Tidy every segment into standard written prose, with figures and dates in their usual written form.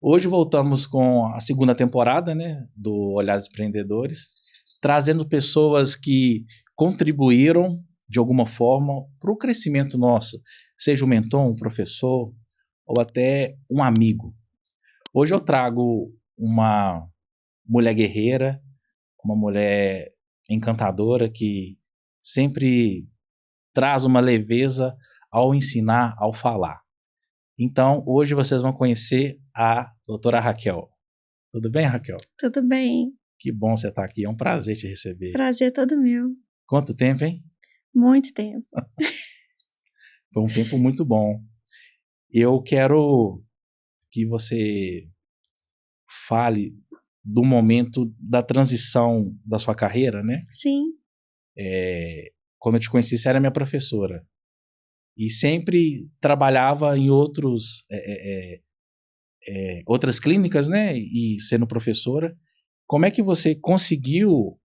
Hoje voltamos com a segunda temporada, né, do Olhares Empreendedores, trazendo pessoas que contribuíram de alguma forma para o crescimento nosso, seja um mentor, um professor ou até um amigo. Hoje eu trago uma mulher guerreira, uma mulher encantadora que sempre traz uma leveza ao ensinar, ao falar. Então, hoje vocês vão conhecer a doutora Raquel. Tudo bem, Raquel? Tudo bem. Que bom você estar aqui, é um prazer te receber. Prazer todo meu. Quanto tempo, hein? Muito tempo. Foi um tempo muito bom. Eu quero que você fale do momento da transição da sua carreira, né? Sim. Quando eu te conheci, você era minha professora. E sempre trabalhava em outras clínicas, né? E sendo professora. Como é que você conseguiu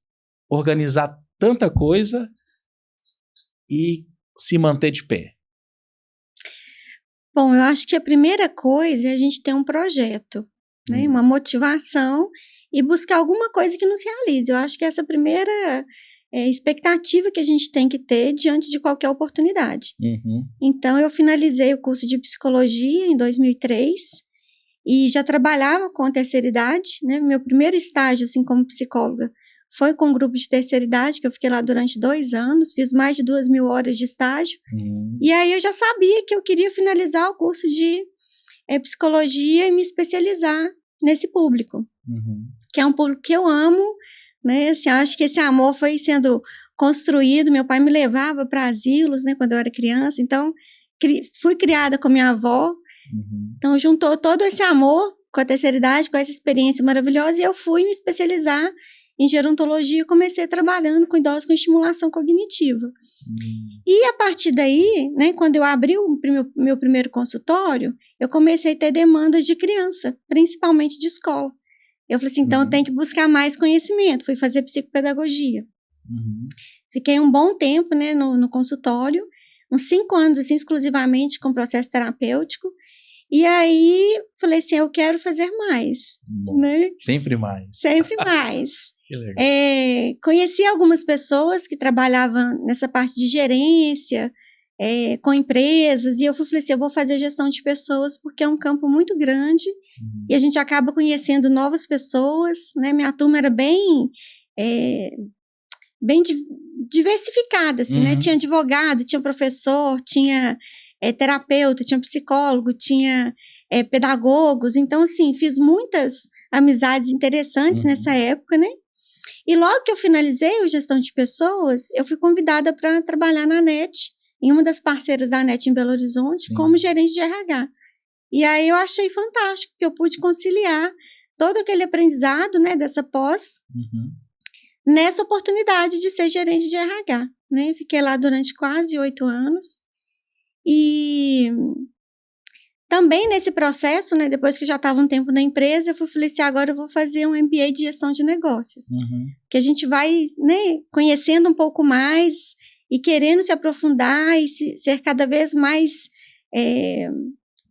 organizar tanta coisa e se manter de pé? Bom, eu acho que a primeira coisa é a gente ter um projeto, né? Uma motivação e buscar alguma coisa que nos realize. Eu acho que essa é a primeira expectativa que a gente tem que ter diante de qualquer oportunidade. Então, eu finalizei o curso de psicologia em 2003 e já trabalhava com a terceira idade, né? Meu primeiro estágio, assim, como psicóloga, foi com um grupo de terceira idade, que eu fiquei lá durante 2 anos, fiz mais de 2.000 horas de estágio. E aí eu já sabia que eu queria finalizar o curso de psicologia e me especializar nesse público, que é um público que eu amo, né? Assim, acho que esse amor foi sendo construído. Meu pai me levava para asilos, né, quando eu era criança, então fui criada com minha avó. Então juntou todo esse amor com a terceira idade, com essa experiência maravilhosa, e eu fui me especializar em gerontologia e comecei trabalhando com idosos com estimulação cognitiva. E a partir daí, né, quando eu abri o meu primeiro consultório, eu comecei a ter demandas de criança, principalmente de escola. Eu falei assim, então eu tenho que buscar mais conhecimento. Fui fazer psicopedagogia. Fiquei um bom tempo, né, no consultório, uns 5 anos, assim, exclusivamente com processo terapêutico. E aí, falei assim, eu quero fazer mais. Bom, né? Sempre mais. Sempre mais. Que legal. Conheci algumas pessoas que trabalhavam nessa parte de gerência, com empresas, e eu falei assim, eu vou fazer gestão de pessoas porque é um campo muito grande e a gente acaba conhecendo novas pessoas, né? Minha turma era bem diversificada, assim, né? Tinha advogado, tinha professor, tinha terapeuta, tinha psicólogo, tinha pedagogos, então, assim, fiz muitas amizades interessantes nessa época, né? E logo que eu finalizei o gestão de pessoas, eu fui convidada para trabalhar na NET, em uma das parceiras da NET em Belo Horizonte, como gerente de RH. E aí eu achei fantástico, que eu pude conciliar todo aquele aprendizado, né, dessa pós, nessa oportunidade de ser gerente de RH, né? Fiquei lá durante quase 8 anos. E também nesse processo, né, depois que eu já estava um tempo na empresa, eu falei assim, agora eu vou fazer um MBA de gestão de negócios. Que a gente vai, né, conhecendo um pouco mais e querendo se aprofundar e ser cada vez mais...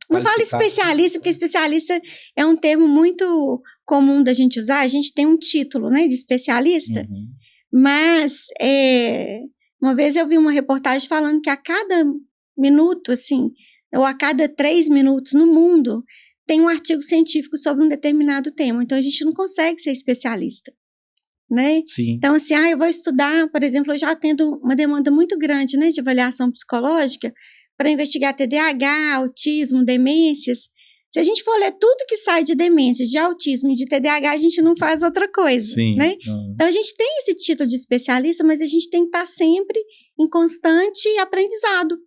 não falo especialista, porque especialista é um termo muito comum da gente usar. A gente tem um título, né, de especialista, mas uma vez eu vi uma reportagem falando que a cada minuto, assim, ou a cada 3 minutos no mundo, tem um artigo científico sobre um determinado tema. Então, a gente não consegue ser especialista, né? Sim. Então, assim, eu vou estudar, por exemplo, eu já tendo uma demanda muito grande, né, de avaliação psicológica para investigar TDAH, autismo, demências. Se a gente for ler tudo que sai de demência, de autismo e de TDAH, a gente não faz outra coisa, né? Então, a gente tem esse título de especialista, mas a gente tem que estar sempre em constante aprendizado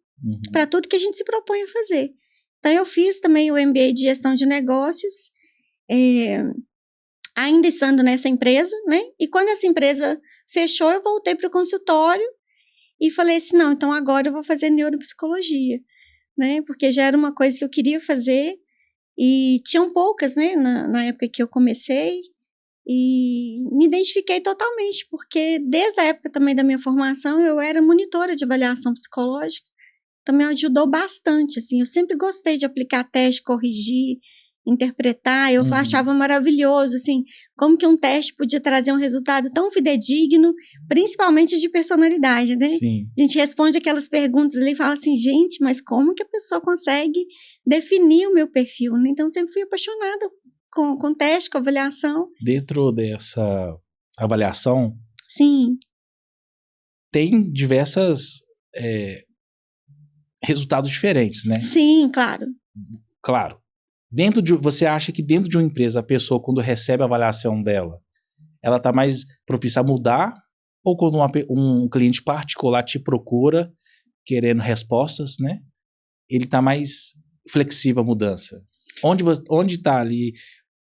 para tudo que a gente se propõe a fazer. Então, eu fiz também o MBA de gestão de negócios, ainda estando nessa empresa, né? E quando essa empresa fechou, eu voltei para o consultório e falei assim, não, então agora eu vou fazer neuropsicologia, né? Porque já era uma coisa que eu queria fazer e tinham poucas, né? Na época que eu comecei, e me identifiquei totalmente, porque desde a época também da minha formação, eu era monitora de avaliação psicológica, também ajudou bastante, assim, eu sempre gostei de aplicar teste, corrigir, interpretar, eu achava maravilhoso, assim, como que um teste podia trazer um resultado tão fidedigno, principalmente de personalidade, né? Sim. A gente responde aquelas perguntas ali e fala assim, gente, mas como que a pessoa consegue definir o meu perfil, né? Então, eu sempre fui apaixonada com teste, com avaliação. Dentro dessa avaliação, Sim. tem diversas resultados diferentes, né? Sim, claro. Claro. Você acha que dentro de uma empresa, a pessoa, quando recebe a avaliação dela, ela está mais propícia a mudar? Ou quando um cliente particular te procura, querendo respostas, né? Ele está mais flexível à mudança? Onde está ali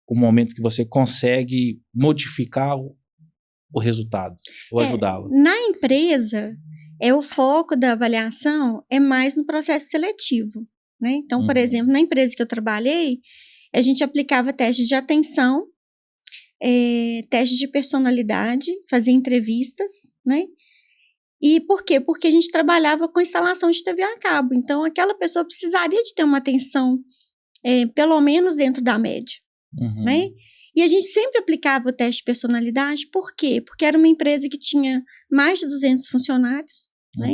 o momento que você consegue modificar o resultado, ou ajudá-lo? Na empresa, o foco da avaliação é mais no processo seletivo, né? Então, por exemplo, na empresa que eu trabalhei, a gente aplicava testes de atenção, testes de personalidade, fazia entrevistas, né? E por quê? Porque a gente trabalhava com instalação de TV a cabo. Então, aquela pessoa precisaria de ter uma atenção, pelo menos dentro da média, né? E a gente sempre aplicava o teste de personalidade, por quê? Porque era uma empresa que tinha mais de 200 funcionários, né?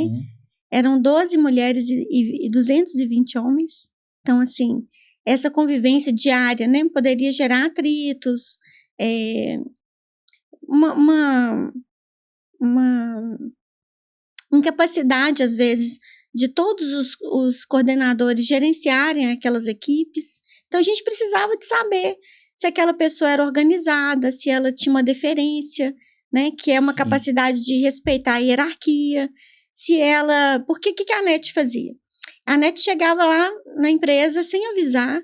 Eram 12 mulheres e 220 homens. Então, assim, essa convivência diária, né, poderia gerar atritos, uma incapacidade, às vezes, de todos os coordenadores gerenciarem aquelas equipes. Então, a gente precisava de saber se aquela pessoa era organizada, se ela tinha uma deferência, né, que é uma capacidade de respeitar a hierarquia, se ela... Porque o que a NET fazia? A NET chegava lá na empresa sem avisar,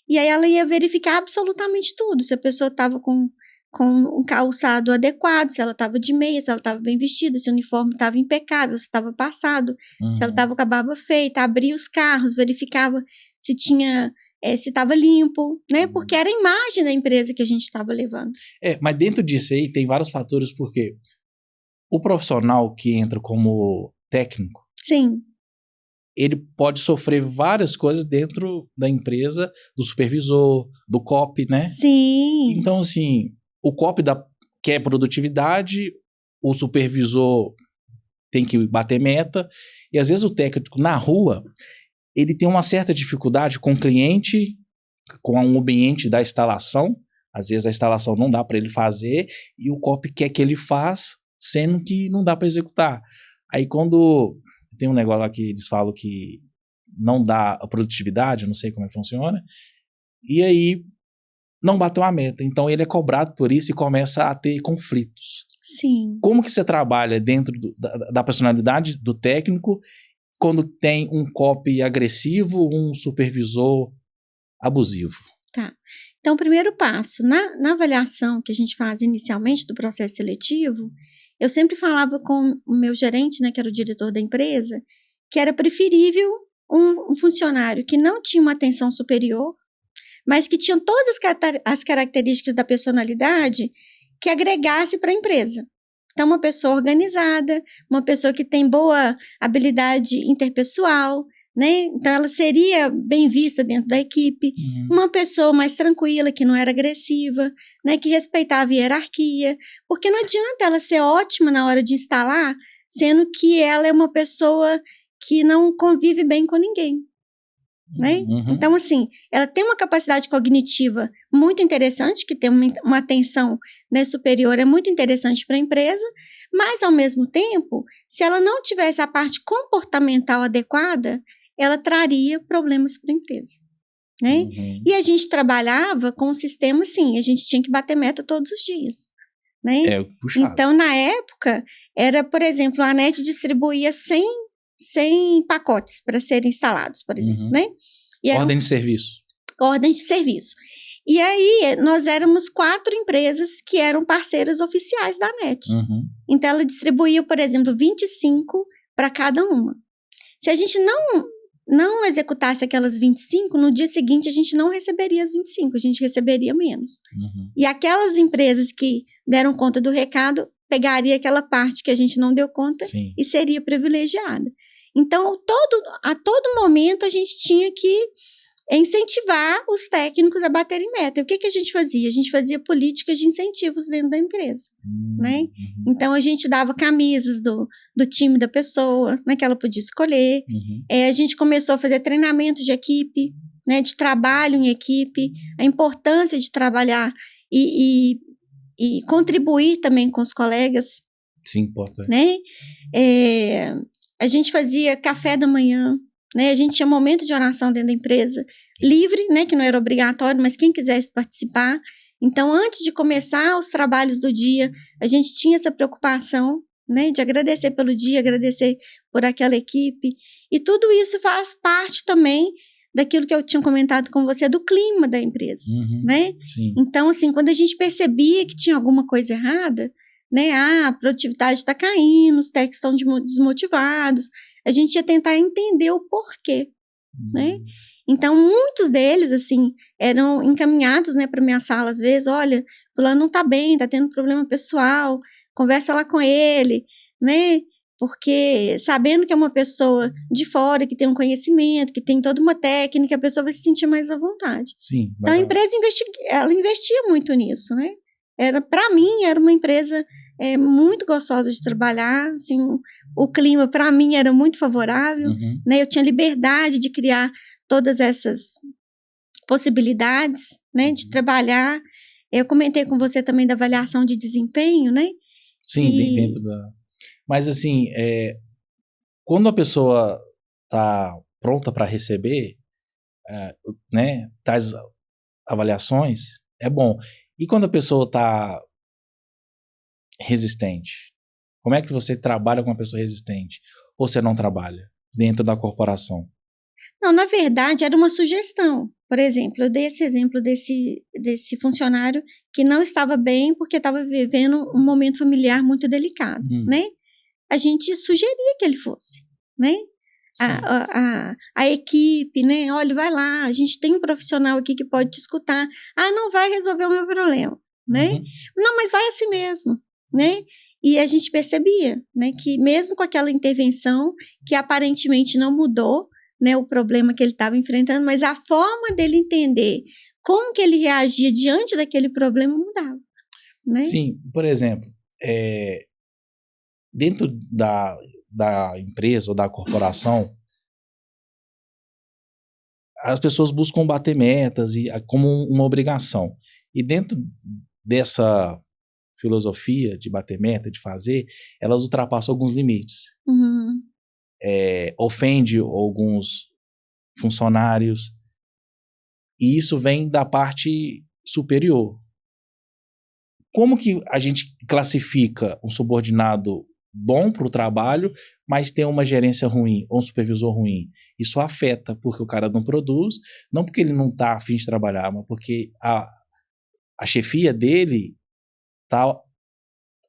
e aí ela ia verificar absolutamente tudo, se a pessoa estava com um calçado adequado, se ela estava de meia, se ela estava bem vestida, se o uniforme estava impecável, se estava passado, se ela estava com a barba feita, abria os carros, verificava se tinha... se estava limpo, né? Porque era a imagem da empresa que a gente estava levando. Mas dentro disso aí tem vários fatores, porque o profissional que entra como técnico, sim, ele pode sofrer várias coisas dentro da empresa, do supervisor, do COP, né? Sim. Então, assim, o COP quer produtividade, o supervisor tem que bater meta, e às vezes o técnico na rua, ele tem uma certa dificuldade com o cliente, com o ambiente da instalação. Às vezes a instalação não dá para ele fazer e o COP quer que ele faça, sendo que não dá para executar. Aí quando tem um negócio lá que eles falam que não dá a produtividade, eu não sei como é que funciona, e aí não bateu a meta. Então ele é cobrado por isso e começa a ter conflitos. Sim. Como que você trabalha dentro da personalidade do técnico quando tem um COP agressivo, um supervisor abusivo? Tá. Então, o primeiro passo, na avaliação que a gente faz inicialmente do processo seletivo, eu sempre falava com o meu gerente, né, que era o diretor da empresa, que era preferível um funcionário que não tinha uma atenção superior, mas que tinha todas as características da personalidade que agregasse para a empresa. Então, uma pessoa organizada, uma pessoa que tem boa habilidade interpessoal, né? Então, ela seria bem vista dentro da equipe. Uma pessoa mais tranquila, que não era agressiva, né? Que respeitava a hierarquia. Porque não adianta ela ser ótima na hora de instalar, sendo que ela é uma pessoa que não convive bem com ninguém. Né? Então, assim, ela tem uma capacidade cognitiva muito interessante, que tem uma atenção, né, superior, é muito interessante para a empresa, mas, ao mesmo tempo, se ela não tivesse a parte comportamental adequada, ela traria problemas para a empresa. Né? E a gente trabalhava com um sistema assim, a gente tinha que bater meta todos os dias. Né? Puxado. Então, na época, era, por exemplo, a NET distribuía 100 pacotes para serem instalados, por exemplo, né? E ordem de serviço. Ordem de serviço. E aí, nós éramos 4 empresas que eram parceiras oficiais da NET. Então, ela distribuía, por exemplo, 25 para cada uma. Se a gente não executasse aquelas 25, no dia seguinte a gente não receberia as 25, a gente receberia menos. E aquelas empresas que deram conta do recado, pegaria aquela parte que a gente não deu conta e seria privilegiada. Então, a todo momento, a gente tinha que é incentivar os técnicos a baterem meta. E o que a gente fazia? A gente fazia políticas de incentivos dentro da empresa, né? Então, a gente dava camisas do time da pessoa, né, que ela podia escolher. A gente começou a fazer treinamento de equipe, né, de trabalho em equipe, a importância de trabalhar e contribuir também com os colegas. Sim, importante. Né? A gente fazia café da manhã, né? A gente tinha momento de oração dentro da empresa, livre, né? Que não era obrigatório, mas quem quisesse participar. Então, antes de começar os trabalhos do dia, a gente tinha essa preocupação, né? De agradecer pelo dia, agradecer por aquela equipe. E tudo isso faz parte também daquilo que eu tinha comentado com você, do clima da empresa, né? Sim. Então, assim, quando a gente percebia que tinha alguma coisa errada, né? A produtividade está caindo, os técnicos estão desmotivados, a gente ia tentar entender o porquê, né? Então, muitos deles, assim, eram encaminhados, né, para minha sala, às vezes, olha, fulano não está bem, está tendo problema pessoal, conversa lá com ele, né? Porque sabendo que é uma pessoa de fora, que tem um conhecimento, que tem toda uma técnica, a pessoa vai se sentir mais à vontade. Sim. Então, a empresa ela investia muito nisso, né? Para mim, era uma empresa muito gostosa de trabalhar, assim, o clima, para mim, era muito favorável, né? Eu tinha liberdade de criar todas essas possibilidades, né? De trabalhar. Eu comentei com você também da avaliação de desempenho, né? Sim, dentro da... Mas, assim, quando a pessoa está pronta para receber, né, tais avaliações, é bom. E quando a pessoa está resistente? Como é que você trabalha com uma pessoa resistente? Ou você não trabalha dentro da corporação? Não, na verdade, era uma sugestão. Por exemplo, eu dei esse exemplo desse funcionário que não estava bem porque estava vivendo um momento familiar muito delicado, né? A gente sugeria que ele fosse, né? A equipe, né? Olha, vai lá, a gente tem um profissional aqui que pode te escutar. Ah, não vai resolver o meu problema, né? Não, mas vai assim mesmo, né? E a gente percebia, né, que mesmo com aquela intervenção, que aparentemente não mudou, né, o problema que ele estava enfrentando, mas a forma dele entender como que ele reagia diante daquele problema mudava, né? Sim, por exemplo, dentro da empresa ou da corporação, as pessoas buscam bater metas como uma obrigação. E dentro dessa filosofia de bater meta, de fazer, elas ultrapassam alguns limites. Ofende alguns funcionários, e isso vem da parte superior. Como que a gente classifica um subordinado bom para o trabalho, mas tem uma gerência ruim ou um supervisor ruim? Isso afeta, porque o cara não produz, não porque ele não está a fim de trabalhar, mas porque a chefia dele está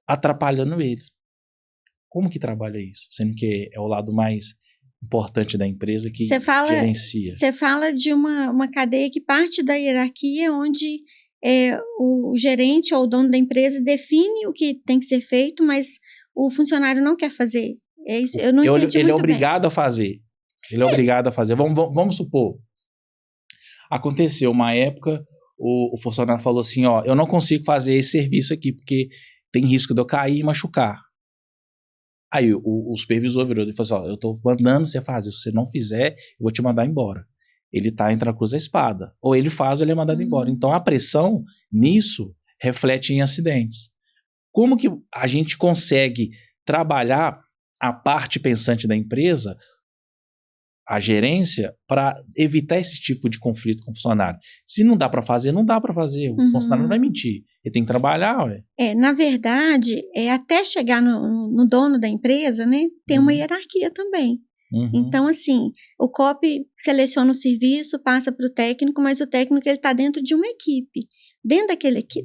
atrapalhando ele. Como que trabalha isso? Sendo que é o lado mais importante da empresa que gerencia. Você fala de uma cadeia que parte da hierarquia, onde o gerente ou o dono da empresa define o que tem que ser feito, mas o funcionário não quer fazer. É isso, eu não entendi ele muito é obrigado bem. a fazer. Ele é obrigado a fazer. Vamos supor. Aconteceu uma época, o funcionário falou assim, ó, eu não consigo fazer esse serviço aqui, porque tem risco de eu cair e machucar. Aí o supervisor virou e falou assim, ó, eu tô mandando você fazer, se você não fizer, eu vou te mandar embora. Ele tá entre a cruz e a espada. Ou ele faz ou ele é mandado embora. Então a pressão nisso reflete em acidentes. Como que a gente consegue trabalhar a parte pensante da empresa, a gerência, para evitar esse tipo de conflito com o funcionário? Se não dá para fazer, não dá para fazer. O funcionário não vai mentir. Ele tem que trabalhar, ué. Na verdade, até chegar no dono da empresa, né, tem uma hierarquia também. Então, assim, o COP seleciona o serviço, passa para o técnico, mas o técnico está dentro de uma equipe. Dentro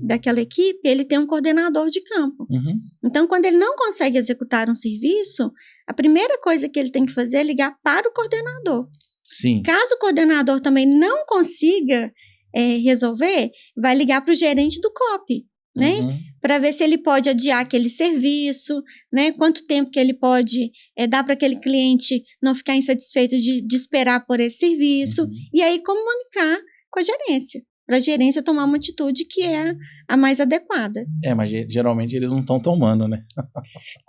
daquela equipe, ele tem um coordenador de campo. Então, quando ele não consegue executar um serviço, a primeira coisa que ele tem que fazer é ligar para o coordenador. Sim. Caso o coordenador também não consiga resolver, vai ligar para o gerente do COP, né? para ver se ele pode adiar aquele serviço, né? Quanto tempo que ele pode dar para aquele cliente não ficar insatisfeito de esperar por esse serviço. E aí comunicar com a gerência, para a gerência tomar uma atitude que é a mais adequada. Mas geralmente eles não estão tomando, né?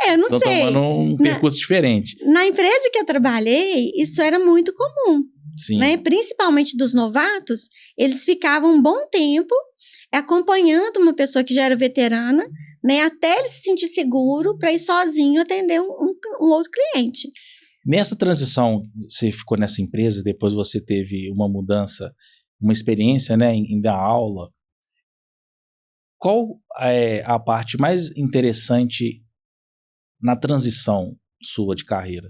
Eu não sei. Estão tomando um percurso diferente. Na empresa que eu trabalhei, isso era muito comum. Sim. Né? Principalmente dos novatos, eles ficavam um bom tempo acompanhando uma pessoa que já era veterana, né, até ele se sentir seguro para ir sozinho atender um outro cliente. Nessa transição, você ficou nessa empresa, depois você teve uma mudança, uma experiência, né, em dar aula. Qual é a parte mais interessante na transição sua de carreira?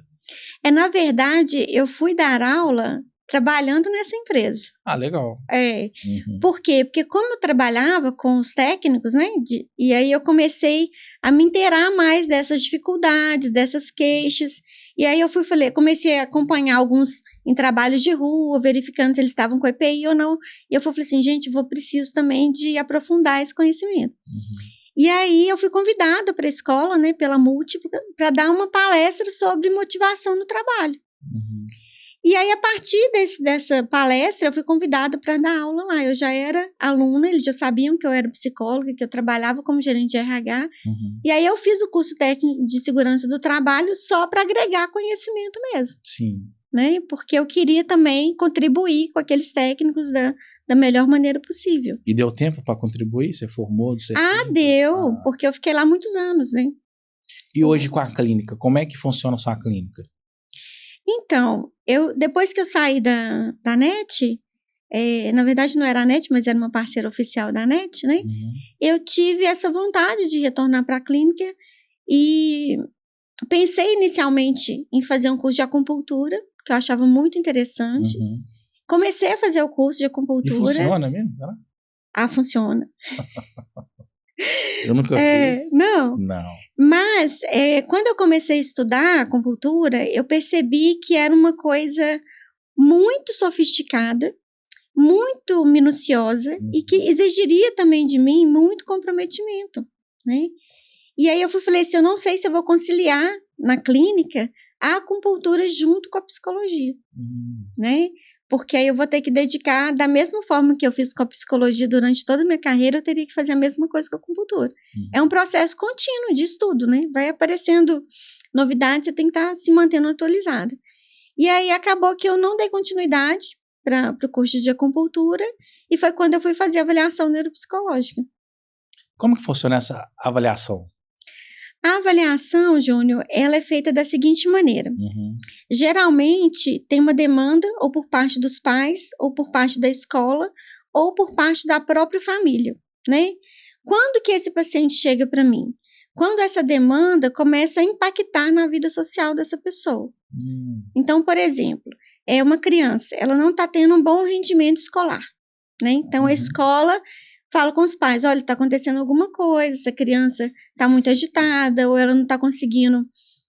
Na verdade, eu fui dar aula trabalhando nessa empresa. Legal. Por quê? Porque como eu trabalhava com os técnicos, né? E aí eu comecei a me inteirar mais dessas dificuldades, dessas queixas. E aí comecei a acompanhar alguns em trabalhos de rua, verificando se eles estavam com EPI ou não. E eu falei assim, gente, preciso também de aprofundar esse conhecimento. E aí eu fui convidada para a escola, né, pela Múltipla, para dar uma palestra sobre motivação no trabalho. E aí, a partir dessa palestra, eu fui convidada para dar aula lá. Eu já era aluna, eles já sabiam que eu era psicóloga, que eu trabalhava como gerente de RH. E aí, eu fiz o curso técnico de segurança do trabalho só para agregar conhecimento mesmo. Sim. Né? Porque eu queria também contribuir com aqueles técnicos da melhor maneira possível. E deu tempo para contribuir? Você formou? Deu, porque eu fiquei lá muitos anos, né? E hoje com a clínica, como é que funciona a sua clínica? Então, depois que eu saí da NET, na verdade não era a NET, mas era uma parceira oficial da NET, né? Eu tive essa vontade de retornar para a clínica e pensei inicialmente em fazer um curso de acupuntura, que eu achava muito interessante. Comecei a fazer o curso de acupuntura. E funciona mesmo? Funciona. Eu nunca fiz. Não. Mas, quando eu comecei a estudar acupuntura, eu percebi que era uma coisa muito sofisticada, muito minuciosa e que exigiria também de mim muito comprometimento, né? E aí eu falei assim, eu não sei se eu vou conciliar na clínica a acupuntura junto com a psicologia, né? Porque aí eu vou ter que dedicar, da mesma forma que eu fiz com a psicologia durante toda a minha carreira, eu teria que fazer a mesma coisa com a acupuntura. É um processo contínuo de estudo, né? Vai aparecendo novidades, você tem que estar se mantendo atualizada. E aí acabou que eu não dei continuidade para o curso de acupuntura, e foi quando eu fui fazer a avaliação neuropsicológica. Como que funciona essa avaliação? A avaliação, Júnior, ela é feita da seguinte maneira. Geralmente, tem uma demanda ou por parte dos pais, ou por parte da escola, ou por parte da própria família, né? Quando que esse paciente chega para mim? Quando essa demanda começa a impactar na vida social dessa pessoa. Então, por exemplo, uma criança, ela não está tendo um bom rendimento escolar, né? Então, a escola fala com os pais, olha, está acontecendo alguma coisa, essa criança está muito agitada, ou ela não está conseguindo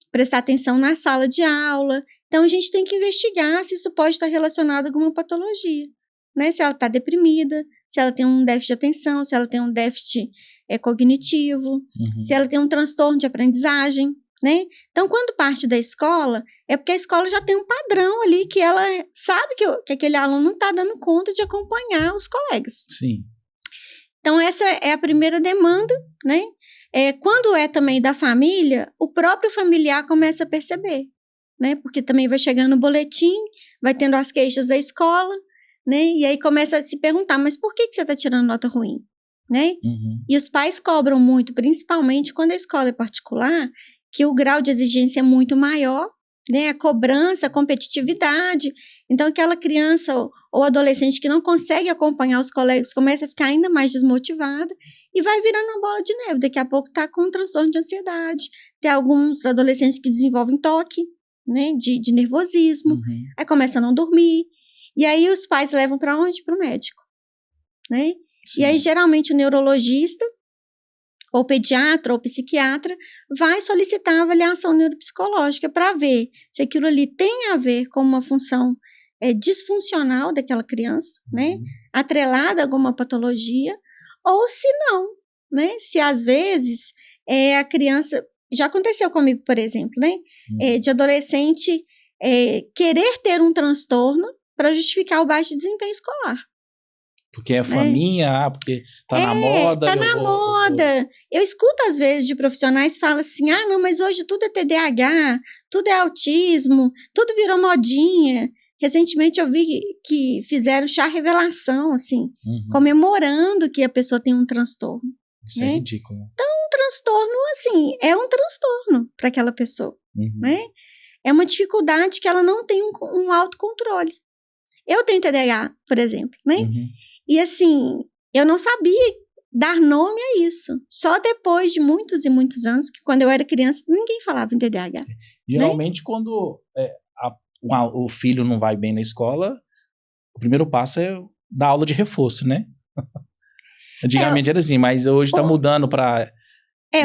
prestar atenção na sala de aula. Então, a gente tem que investigar se isso pode estar relacionado a alguma patologia, né? Se ela está deprimida, se ela tem um déficit de atenção, se ela tem um déficit cognitivo, se ela tem um transtorno de aprendizagem, né? Então, quando parte da escola, é porque a escola já tem um padrão ali que ela sabe que aquele aluno não está dando conta de acompanhar os colegas. Sim. Então, essa é a primeira demanda, né? Quando é também da família, o próprio familiar começa a perceber, né? Porque também vai chegando o boletim, vai tendo as queixas da escola, né? E aí começa a se perguntar, mas por que você está tirando nota ruim, né? E os pais cobram muito, principalmente quando a escola é particular, que o grau de exigência é muito maior, né? A cobrança, a competitividade. Então, aquela criança ou adolescente que não consegue acompanhar os colegas começa a ficar ainda mais desmotivada e vai virando uma bola de neve. Daqui a pouco está com um transtorno de ansiedade. Tem alguns adolescentes que desenvolvem toque, né, de nervosismo. Aí começa a não dormir. E aí os pais levam para onde? Para o médico, né? E aí, geralmente, o neurologista, ou pediatra, ou psiquiatra, vai solicitar a avaliação neuropsicológica para ver se aquilo ali tem a ver com uma função disfuncional daquela criança, né? Atrelada a alguma patologia, ou se não, né? Se às vezes a criança... Já aconteceu comigo, por exemplo, né? De adolescente querer ter um transtorno para justificar o baixo desempenho escolar. Porque é faminha, porque tá na moda. Tá na moda. Eu escuto às vezes de profissionais que falam assim, não, mas hoje tudo é TDAH, tudo é autismo, tudo virou modinha. Recentemente eu vi que fizeram chá revelação, assim, comemorando que a pessoa tem um transtorno. Isso é ridículo. Então, um transtorno, assim, é um transtorno para aquela pessoa, né? É uma dificuldade que ela não tem um autocontrole. Eu tenho TDAH, por exemplo, né? E, assim, eu não sabia dar nome a isso. Só depois de muitos e muitos anos, que quando eu era criança, ninguém falava em TDAH. Geralmente, né? quando o filho não vai bem na escola, o primeiro passo é dar aula de reforço, né? Antigamente era assim, mas hoje está mudando para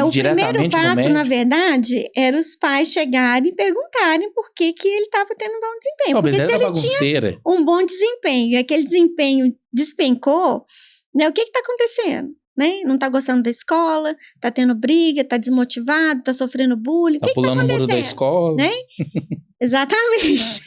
o primeiro passo, na verdade, era os pais chegarem e perguntarem por que ele estava tendo um bom desempenho. Porque se ele tinha um bom desempenho e aquele desempenho despencou, né, o que está acontecendo? Né? Não está gostando da escola, está tendo briga, está desmotivado, está sofrendo bullying. Está pulando o muro da escola. Né? Exatamente.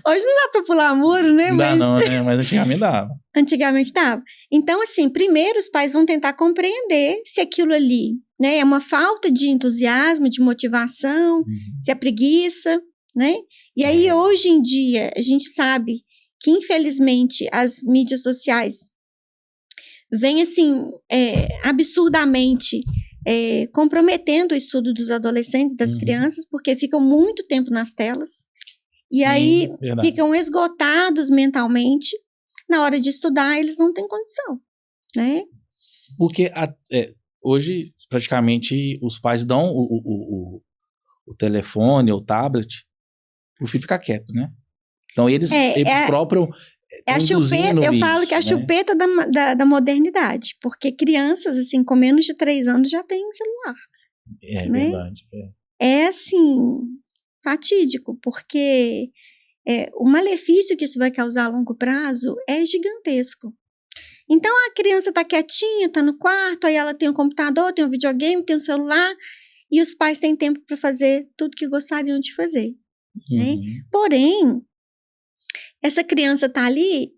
Hoje não dá para pular muro, né? Não dá não, né? Mas antigamente dava. Antigamente dava. Então, assim, primeiro os pais vão tentar compreender se aquilo ali, né, é uma falta de entusiasmo, de motivação, se é preguiça, né? E aí, hoje em dia, a gente sabe que, infelizmente, as mídias sociais vêm, assim, absurdamente comprometendo o estudo dos adolescentes, das crianças, porque ficam muito tempo nas telas. E Sim, aí verdade. Ficam esgotados mentalmente. Na hora de estudar, eles não têm condição, né? Porque hoje, praticamente, os pais dão o telefone ou o tablet pro filho ficar quieto, né? Então, eles próprios a chupeta, eu falo que é a chupeta da modernidade, porque crianças, assim, com menos de 3 anos já têm celular. Né? Verdade. É, assim, fatídico, porque o malefício que isso vai causar a longo prazo é gigantesco. Então, a criança está quietinha, está no quarto, aí ela tem um computador, tem um videogame, tem um celular, e os pais têm tempo para fazer tudo que gostariam de fazer. Né? Porém, essa criança está ali,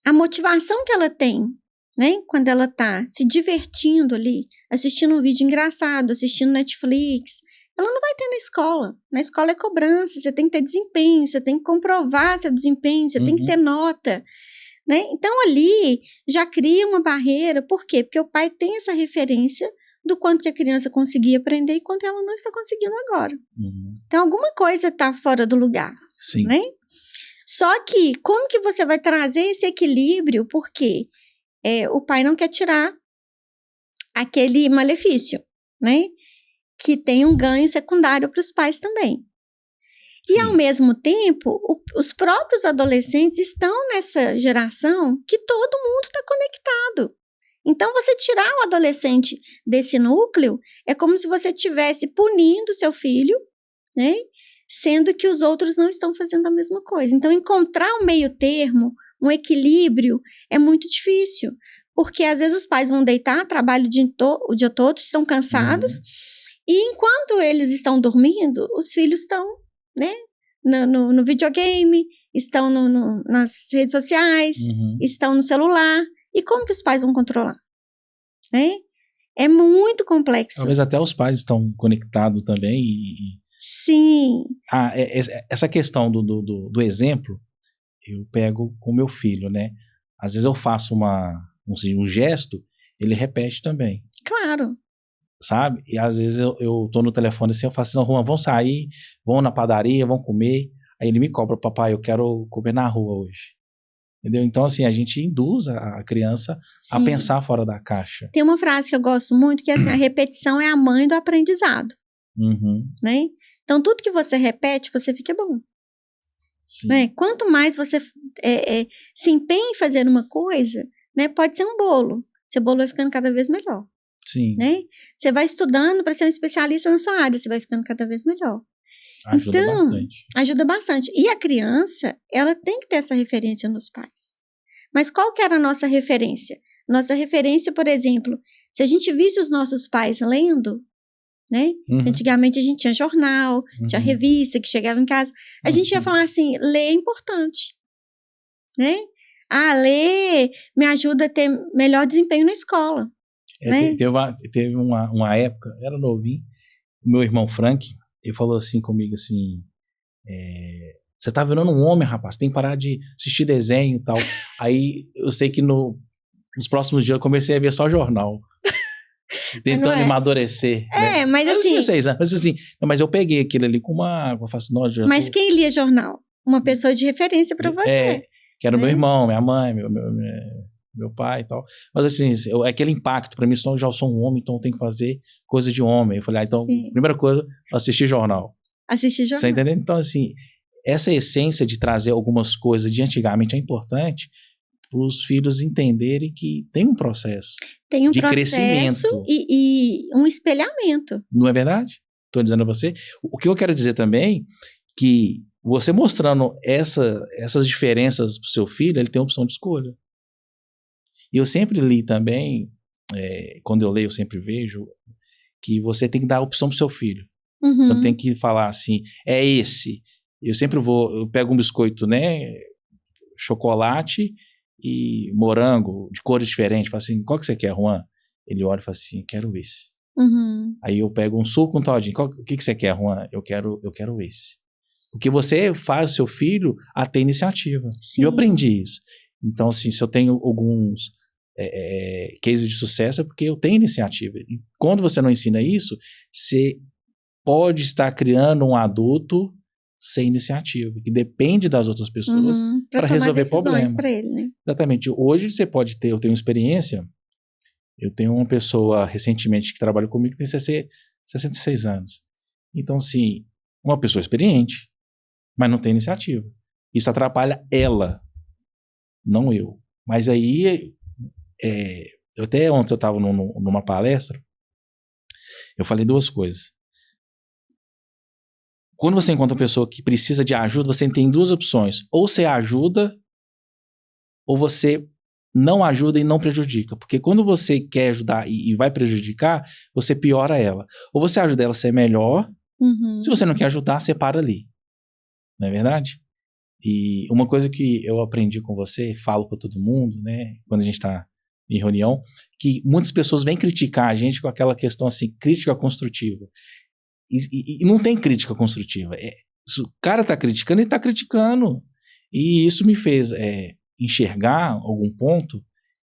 a motivação que ela tem, né? Quando ela está se divertindo ali, assistindo um vídeo engraçado, assistindo Netflix, ela não vai ter na escola. Na escola é cobrança, você tem que ter desempenho, você tem que comprovar seu desempenho, você tem que ter nota. Né? Então, ali já cria uma barreira. Por quê? Porque o pai tem essa referência do quanto que a criança conseguia aprender e quanto ela não está conseguindo agora. Então, alguma coisa está fora do lugar. Sim. Né? Só que, como que você vai trazer esse equilíbrio? Porque o pai não quer tirar aquele malefício, né? Que tem um ganho secundário para os pais também. Sim. E, ao mesmo tempo, os próprios adolescentes estão nessa geração que todo mundo está conectado. Então, você tirar o adolescente desse núcleo é como se você estivesse punindo seu filho, né? Sendo que os outros não estão fazendo a mesma coisa. Então, encontrar um meio termo, um equilíbrio, é muito difícil. Porque, às vezes, os pais vão deitar, trabalham o dia todo, estão cansados, e enquanto eles estão dormindo, os filhos estão, né, no videogame, estão nas redes sociais, estão no celular. E como que os pais vão controlar? Né? É muito complexo. Talvez até os pais estão conectados também. Sim. Essa questão do exemplo, eu pego com meu filho, né? Às vezes eu faço um gesto, ele repete também. Claro. Sabe? E às vezes eu tô no telefone assim, eu falo assim, não, Juan, vamos sair, vamos na padaria, vamos comer. Aí ele me cobra, papai, eu quero comer na rua hoje. Entendeu? Então, assim, a gente induz a criança a pensar fora da caixa. Tem uma frase que eu gosto muito, que é assim, a repetição é a mãe do aprendizado. Né? Então, tudo que você repete, você fica bom. Né? Quanto mais você se empenha em fazer uma coisa, né? Pode ser um bolo. Seu bolo vai ficando cada vez melhor. Sim. Né? Você vai estudando para ser um especialista na sua área, você vai ficando cada vez melhor. Ajuda bastante. Ajuda bastante. E a criança, ela tem que ter essa referência nos pais. Mas qual que era a nossa referência? Nossa referência, por exemplo, se a gente visse os nossos pais lendo, né? Antigamente a gente tinha jornal, tinha revista que chegava em casa, a gente ia falar assim, ler é importante, né? Ler me ajuda a ter melhor desempenho na escola. Né? Teve uma época, era novinho, o meu irmão Frank, ele falou assim comigo, assim, você tá virando um homem, rapaz, tem que parar de assistir desenho e tal. Aí eu sei que nos próximos dias eu comecei a ver só jornal. Tentando amadurecer. Né? Mas assim... Eu tinha 6 anos, mas eu peguei aquilo ali com uma fascinose. Mas quem lia jornal? Uma pessoa de referência para você. Que era meu irmão, minha mãe, meu pai e tal. Mas assim, aquele impacto para mim, senão eu já sou um homem, então eu tenho que fazer coisa de homem. Eu falei, então, primeira coisa, assistir jornal. Assistir jornal. Você entendeu? Então, assim, essa essência de trazer algumas coisas de antigamente é importante para os filhos entenderem que tem um processo. Tem um de processo crescimento. E um espelhamento. Não é verdade? Estou dizendo a você. O que eu quero dizer também, que você mostrando essas diferenças para o seu filho, ele tem opção de escolha. E eu sempre li também, quando eu leio, eu sempre vejo, que você tem que dar opção para o seu filho. Você não tem que falar assim, é esse. Eu pego um biscoito, né, chocolate e morango, de cores diferentes, falo assim, qual que você quer, Juan? Ele olha e fala assim, quero esse. Aí eu pego um suco com todinho, o que você quer, Juan? Eu quero esse. Porque você faz o seu filho a ter iniciativa. Sim. E eu aprendi isso. Então, assim, se eu tenho alguns cases de sucesso, é porque eu tenho iniciativa. E quando você não ensina isso, você pode estar criando um adulto sem iniciativa, que depende das outras pessoas para resolver problemas. Para ele, né? Exatamente. Hoje você pode ter, eu tenho experiência, eu tenho uma pessoa recentemente que trabalha comigo que tem 66 anos. Então, assim, uma pessoa experiente, mas não tem iniciativa. Isso atrapalha ela, não eu. Mas aí, até ontem eu estava numa palestra, eu falei 2 coisas. Quando você encontra uma pessoa que precisa de ajuda, você tem 2 opções. Ou você ajuda, ou você não ajuda e não prejudica. Porque quando você quer ajudar e vai prejudicar, você piora ela. Ou você ajuda ela a ser melhor, se você não quer ajudar, você para ali. Não é verdade? E uma coisa que eu aprendi com você, falo para todo mundo, né, quando a gente está em reunião, que muitas pessoas vêm criticar a gente com aquela questão assim, crítica construtiva. E não tem crítica construtiva. Se o cara está criticando, ele está criticando. E isso me fez enxergar algum ponto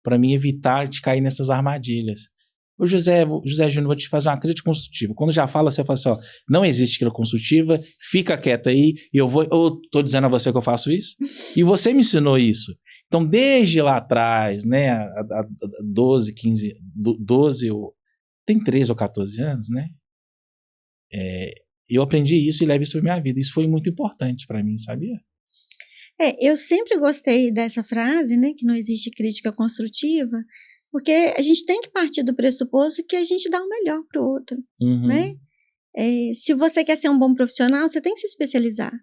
para mim evitar de cair nessas armadilhas. Ô José Júnior, vou te fazer uma crítica construtiva. Quando já fala, você fala assim, ó, não existe crítica construtiva, fica quieto aí, e eu tô dizendo a você que eu faço isso, e você me ensinou isso. Então, desde lá atrás, né, há 12, 15, 12, tem 13 ou 14 anos, né, eu aprendi isso e levo isso para minha vida. Isso foi muito importante para mim, sabia? Eu sempre gostei dessa frase, né, que não existe crítica construtiva, porque a gente tem que partir do pressuposto que a gente dá o melhor para o outro, né? Se você quer ser um bom profissional, você tem que se especializar,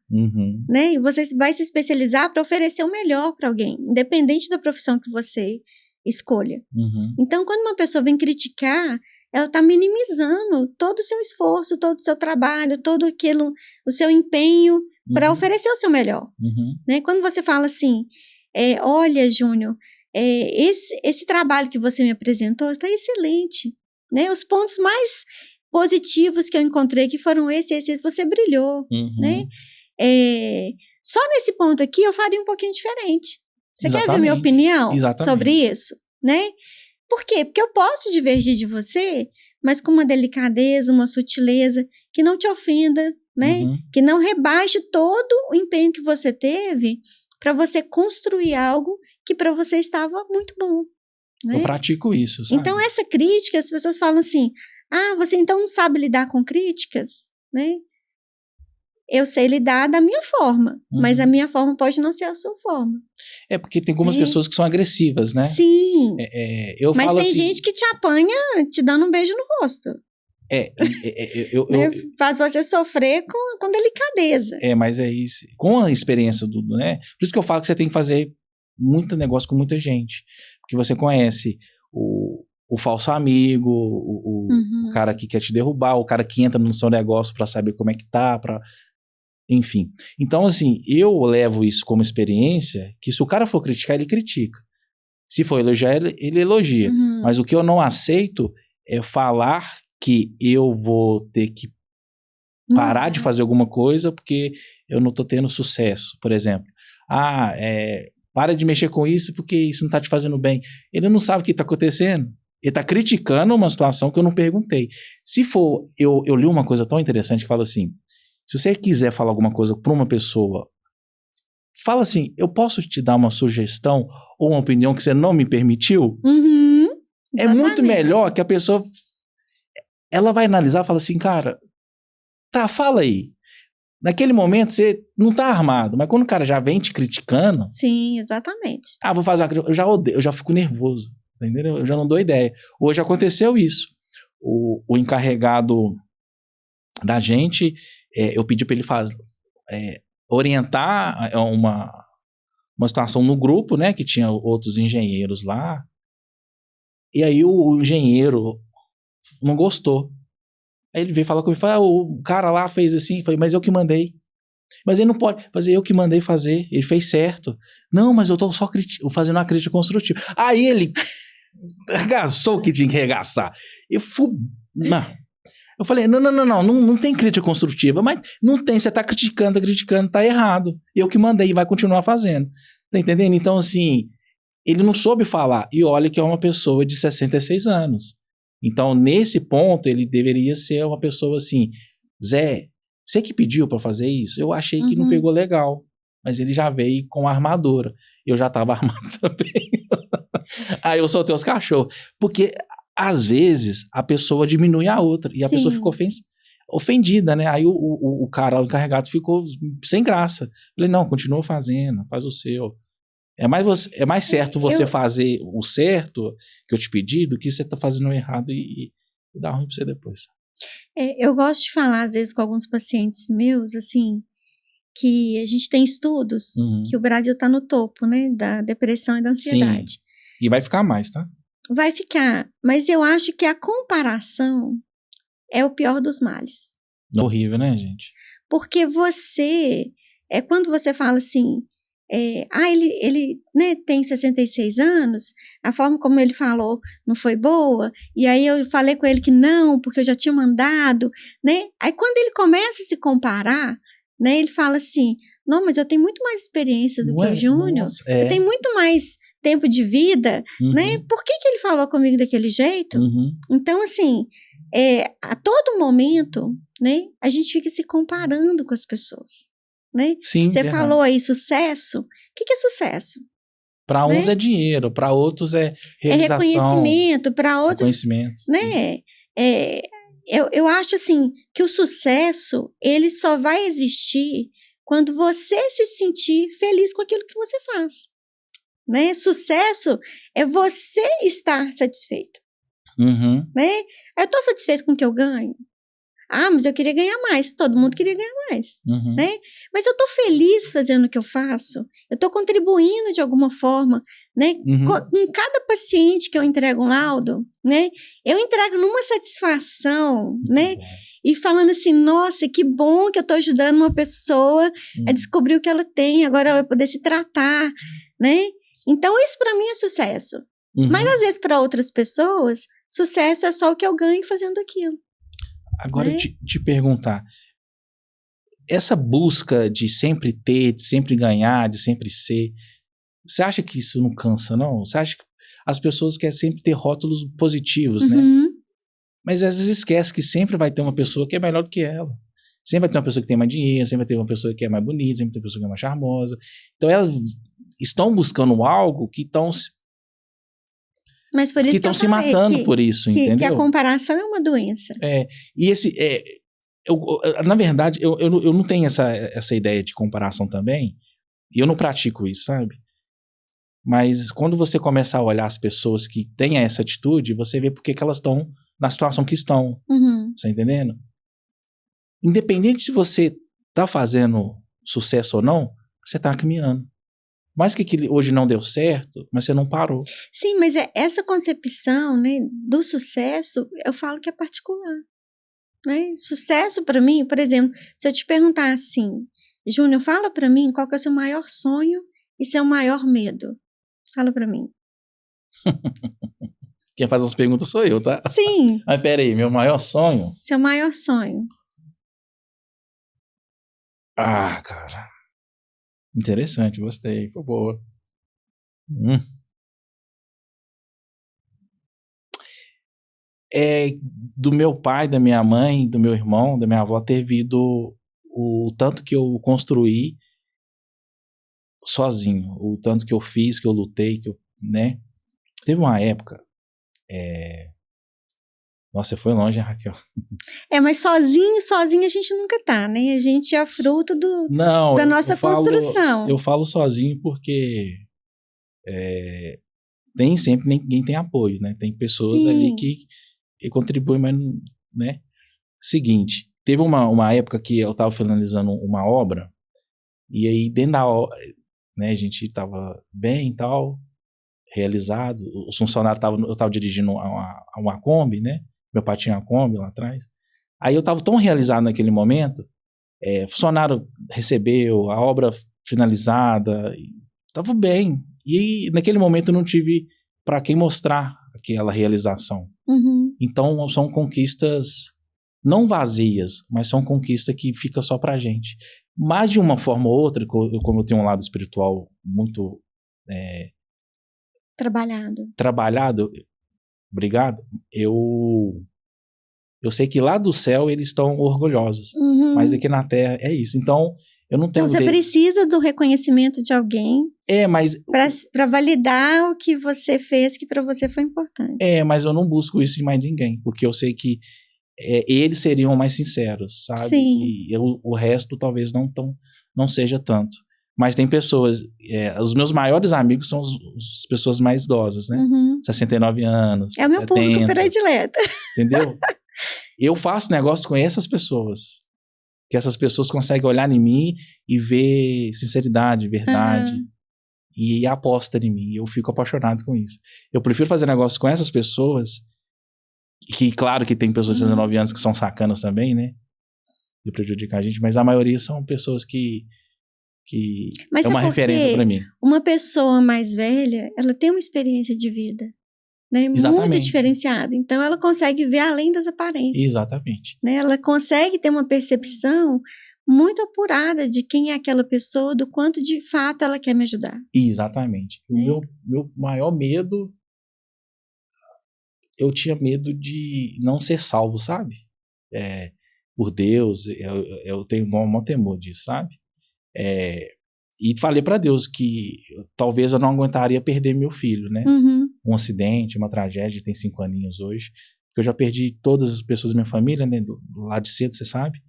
né? E você vai se especializar para oferecer o melhor para alguém, independente da profissão que você escolha. Então, quando uma pessoa vem criticar, ela está minimizando todo o seu esforço, todo o seu trabalho, todo aquilo, o seu empenho para oferecer o seu melhor. Né? Quando você fala assim, olha, Júnior, esse trabalho que você me apresentou está excelente. Né? Os pontos mais positivos que eu encontrei aqui foram esses, você brilhou. Né? Só nesse ponto aqui eu faria um pouquinho diferente. Você quer ver minha opinião sobre isso? Né? Por quê? Porque eu posso divergir de você, mas com uma delicadeza, uma sutileza, que não te ofenda, né? Que não rebaixe todo o empenho que você teve para você construir algo que para você estava muito bom. Né? Eu pratico isso, sabe? Então, essa crítica, as pessoas falam assim, você então não sabe lidar com críticas? Né? Eu sei lidar da minha forma, mas a minha forma pode não ser a sua forma. Porque tem algumas pessoas que são agressivas, né? Sim. Mas tem gente que te apanha te dando um beijo no rosto. Faz você sofrer com delicadeza. Mas é isso. Com a experiência né? Por isso que eu falo que você tem que fazer muito negócio com muita gente. Porque você conhece o falso amigo, o cara que quer te derrubar, o cara que entra no seu negócio para saber como é que tá, enfim. Então, assim, eu levo isso como experiência, que se o cara for criticar, ele critica. Se for elogiar, ele elogia. Mas o que eu não aceito é falar que eu vou ter que parar de fazer alguma coisa porque eu não tô tendo sucesso, por exemplo. Para de mexer com isso porque isso não tá te fazendo bem. Ele não sabe o que tá acontecendo. Ele tá criticando uma situação que eu não perguntei. Se for, eu li uma coisa tão interessante que fala assim, se você quiser falar alguma coisa para uma pessoa, fala assim, eu posso te dar uma sugestão ou uma opinião que você não me permitiu? É muito melhor que a pessoa, ela vai analisar e fala assim, cara, tá, fala aí. Naquele momento você não tá armado, mas quando o cara já vem te criticando... Sim, exatamente. Vou fazer uma crítica, eu já odeio, eu já fico nervoso, entendeu? Eu já não dou ideia. Hoje aconteceu isso. O encarregado da gente, eu pedi para ele orientar uma situação no grupo, né, que tinha outros engenheiros lá, e aí o engenheiro não gostou. Aí ele veio falar comigo, o cara lá fez assim, falei, mas eu que mandei. Mas ele não pode fazer, eu que mandei fazer, ele fez certo. Não, mas eu tô só fazendo uma crítica construtiva. Aí ele arregaçou o que tinha que arregaçar. Eu falei, não tem crítica construtiva, mas não tem, você tá criticando, tá errado. Eu que mandei e vai continuar fazendo. Tá entendendo? Então, assim, ele não soube falar. E olha que é uma pessoa de 66 anos. Então, nesse ponto, ele deveria ser uma pessoa assim, Zé, você que pediu pra fazer isso? Eu achei que não pegou legal. Mas ele já veio com a armadura. Eu já tava armado também. Aí eu soltei os cachorros. Porque, às vezes, a pessoa diminui a outra. E a pessoa ficou ofendida, né? Aí o cara, o encarregado, ficou sem graça. Eu falei, não, continua fazendo, faz o seu. É mais certo você fazer o certo que eu te pedi do que você tá fazendo o errado e dar ruim pra você depois. Eu gosto de falar, às vezes, com alguns pacientes meus, assim, que a gente tem estudos que o Brasil tá no topo, né, da depressão e da ansiedade. Sim. E vai ficar mais, tá? Vai ficar, mas eu acho que a comparação é o pior dos males. Horrível, né, gente? Porque quando você fala assim, ele né, tem 66 anos, a forma como ele falou não foi boa, e aí eu falei com ele que não, porque eu já tinha mandado, né? Aí quando ele começa a se comparar, né, ele fala assim, não, mas eu tenho muito mais experiência do que o Júnior, eu tenho muito mais tempo de vida, né? Por que ele falou comigo daquele jeito? Então, assim, a todo momento, né, a gente fica se comparando com as pessoas. Né? Sim, você falou aí sucesso. O que é sucesso? Para uns é dinheiro, para outros é realização. É reconhecimento, para outros, reconhecimento, né? Eu acho assim que o sucesso ele só vai existir quando você se sentir feliz com aquilo que você faz, né? Sucesso é você estar satisfeito, né? Eu estou satisfeito com o que eu ganho. Mas eu queria ganhar mais. Todo mundo queria ganhar mais, né? Mas eu estou feliz fazendo o que eu faço. Eu estou contribuindo de alguma forma, né? Com cada paciente que eu entrego um laudo, né? Eu entrego numa satisfação, né? E falando assim, nossa, que bom que eu estou ajudando uma pessoa a descobrir o que ela tem. Agora ela vai poder se tratar, né? Então isso para mim é sucesso. Mas às vezes para outras pessoas, sucesso é só o que eu ganho fazendo aquilo. Agora, te perguntar, essa busca de sempre ter, de sempre ganhar, de sempre ser, você acha que isso não cansa, não? Você acha que as pessoas querem sempre ter rótulos positivos, né? Mas às vezes esquece que sempre vai ter uma pessoa que é melhor do que ela. Sempre vai ter uma pessoa que tem mais dinheiro, sempre vai ter uma pessoa que é mais bonita, sempre vai ter uma pessoa que é mais charmosa. Então elas estão buscando algo que estão... Mas por isso que estão se matando por isso, entendeu? Que a comparação é uma doença. E na verdade, eu não tenho essa ideia de comparação também, e eu não pratico isso, sabe? Mas quando você começa a olhar as pessoas que têm essa atitude, você vê por que elas estão na situação que estão. Tá entendendo? Independente se você tá fazendo sucesso ou não, você tá caminhando. mais que aquilo hoje não deu certo, mas você não parou. Sim, mas essa concepção, né, do sucesso, eu falo que é particular. Né? Sucesso para mim, por exemplo, se eu te perguntar assim, Júnior, fala para mim qual que é o seu maior sonho e seu maior medo. Fala para mim. Quem faz as perguntas sou eu, tá? Sim. Mas peraí, meu maior sonho? Seu maior sonho. Ah, cara. Interessante, gostei, foi boa. É do meu pai, da minha mãe, do meu irmão, da minha avó ter vindo o tanto que eu construí sozinho, o tanto que eu fiz, que eu lutei, que eu, né? Teve uma época, nossa, você foi longe, hein, Raquel? Mas sozinho a gente nunca tá, né? A gente é fruto Não, da nossa construção. Eu falo sozinho porque nem sempre ninguém tem apoio, né? Tem pessoas Sim. ali que contribuem, mas, né? Seguinte, teve uma época que eu estava finalizando uma obra, e aí dentro da obra, né, a gente estava bem e tal, realizado, os funcionários eu estava dirigindo uma Kombi, né? Meu pai tinha uma Kombi lá atrás. Aí eu estava tão realizado naquele momento, funcionário recebeu, a obra finalizada, estava bem. E naquele momento eu não tive para quem mostrar aquela realização. Uhum. Então são conquistas não vazias, mas são conquistas que ficam só pra gente. Mas de uma forma ou outra, como eu tenho um lado espiritual muito trabalhado, obrigado, eu sei que lá do céu eles estão orgulhosos, mas aqui na terra é isso. Então eu não tenho... Então você precisa do reconhecimento de alguém mas para validar o que você fez, que para você foi importante. Mas eu não busco isso em mais ninguém, porque eu sei que eles seriam mais sinceros, sabe? Sim. E o resto talvez não seja tanto. Mas tem pessoas, os meus maiores amigos são as pessoas mais idosas, né? 69 anos, é o meu 70, público predileto. Entendeu? Eu faço negócio com essas pessoas, que essas pessoas conseguem olhar em mim e ver sinceridade, verdade, e aposta em mim. Eu fico apaixonado com isso. Eu prefiro fazer negócio com essas pessoas, que claro que tem pessoas de 19 anos que são sacanas também, né? E prejudicam a gente, mas a maioria são pessoas que mas é uma referência para mim. Uma pessoa mais velha, ela tem uma experiência de vida, né? Exatamente. Muito diferenciada. Então ela consegue ver além das aparências. Exatamente. Né? Ela consegue ter uma percepção muito apurada de quem é aquela pessoa, do quanto de fato ela quer me ajudar. Exatamente. O meu maior medo, eu tinha medo de não ser salvo, sabe? Por Deus, eu tenho um maior temor disso, sabe? E falei para Deus que talvez eu não aguentaria perder meu filho, né? Um acidente, uma tragédia, tem 5 aninhos hoje. Eu já perdi todas as pessoas da minha família, né? Do lado de cedo, você sabe?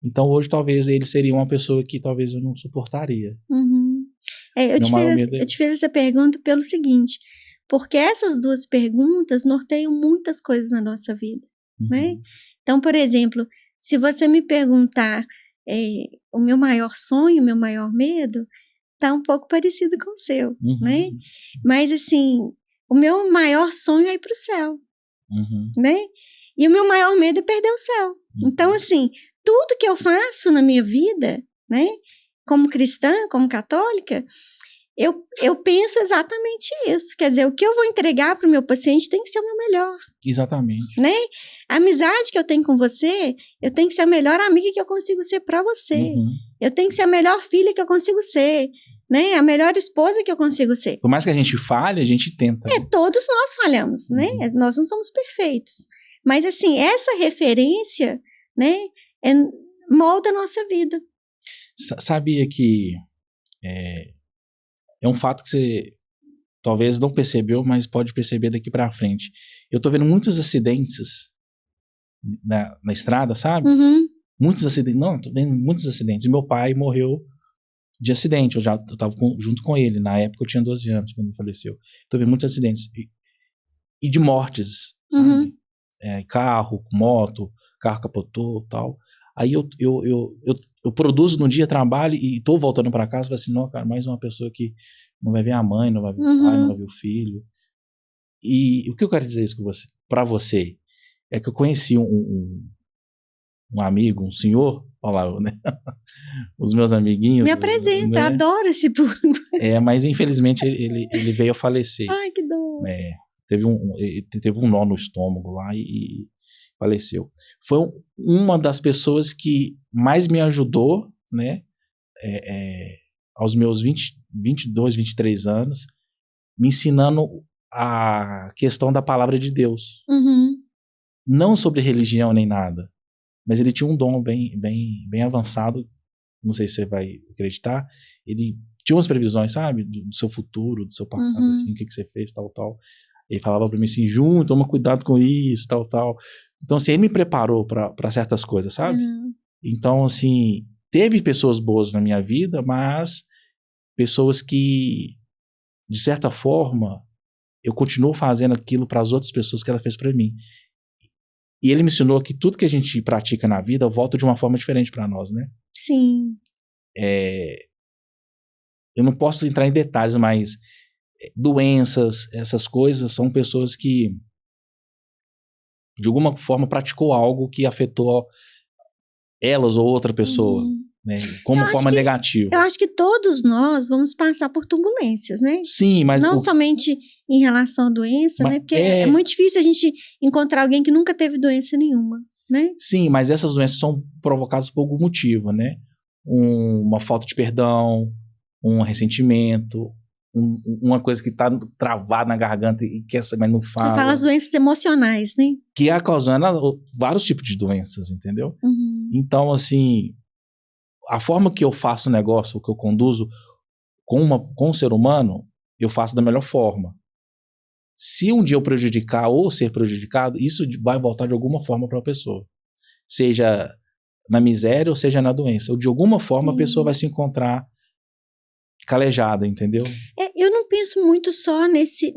Então hoje talvez ele seria uma pessoa que talvez eu não suportaria. Eu te fiz essa pergunta pelo seguinte, porque essas duas perguntas norteiam muitas coisas na nossa vida, né? Então, por exemplo, se você me perguntar o meu maior sonho, o meu maior medo, tá um pouco parecido com o seu, né? Mas assim, o meu maior sonho é ir pro céu, né? E o meu maior medo é perder o céu. Então, assim, tudo que eu faço na minha vida, né? Como cristã, como católica, eu penso exatamente isso. Quer dizer, o que eu vou entregar para o meu paciente tem que ser o meu melhor. Exatamente. Né? A amizade que eu tenho com você, eu tenho que ser a melhor amiga que eu consigo ser para você. Eu tenho que ser a melhor filha que eu consigo ser. Né? A melhor esposa que eu consigo ser. Por mais que a gente falhe, a gente tenta. Todos nós falhamos, né? Nós não somos perfeitos. Mas, assim, essa referência, né, molda a nossa vida. Sabia que é um fato que você talvez não percebeu, mas pode perceber daqui para frente. Eu tô vendo muitos acidentes na estrada, sabe? Muitos acidentes. Não, tô vendo muitos acidentes. E meu pai morreu de acidente. Eu tava junto com ele. Na época eu tinha 12 anos quando ele faleceu. Tô vendo muitos acidentes. E de mortes, sabe? Carro, moto, carro capotou e tal. Aí eu produzo no dia, trabalho e tô voltando para casa e falo assim, não, cara, mais uma pessoa que não vai ver a mãe, não vai ver o pai, não vai ver o filho. E o que eu quero dizer isso para você é que eu conheci um amigo, um senhor, olha lá, né? Os meus amiguinhos. Me apresenta, né? Adoro esse público. Mas infelizmente ele veio a falecer. Ai, que dor. Teve um nó no estômago lá e faleceu. Foi uma das pessoas que mais me ajudou, né? Aos meus 22, 23 anos, me ensinando a questão da palavra de Deus. Não sobre religião nem nada, mas ele tinha um dom bem avançado, não sei se você vai acreditar, ele tinha umas previsões, sabe, do seu futuro, do seu passado, assim, o que você fez, tal. Ele falava para mim assim, Júnior, toma cuidado com isso, tal. Então, assim, ele me preparou para certas coisas, sabe? Então, assim, teve pessoas boas na minha vida, mas pessoas que, de certa forma, eu continuo fazendo aquilo para as outras pessoas que ela fez para mim. E ele me ensinou que tudo que a gente pratica na vida volta de uma forma diferente para nós, né? Sim. Eu não posso entrar em detalhes, mas doenças, essas coisas, são pessoas que, de alguma forma, praticou algo que afetou elas ou outra pessoa, né? Como forma negativa. Eu acho que todos nós vamos passar por turbulências, né? Sim, mas... Não somente em relação à doença, né? Porque é muito difícil a gente encontrar alguém que nunca teve doença nenhuma, né? Sim, mas essas doenças são provocadas por algum motivo, né? Uma falta de perdão, um ressentimento, uma coisa que está travada na garganta e quer saber, mas não fala. Você fala as doenças emocionais, né? Que é causando vários tipos de doenças, entendeu? Então, assim, a forma que eu faço o negócio, que eu conduzo com um ser humano, eu faço da melhor forma. Se um dia eu prejudicar ou ser prejudicado, isso vai voltar de alguma forma para a pessoa. Seja na miséria ou seja na doença. Ou de alguma forma a pessoa vai se encontrar calejada, entendeu? Eu não penso muito só nesse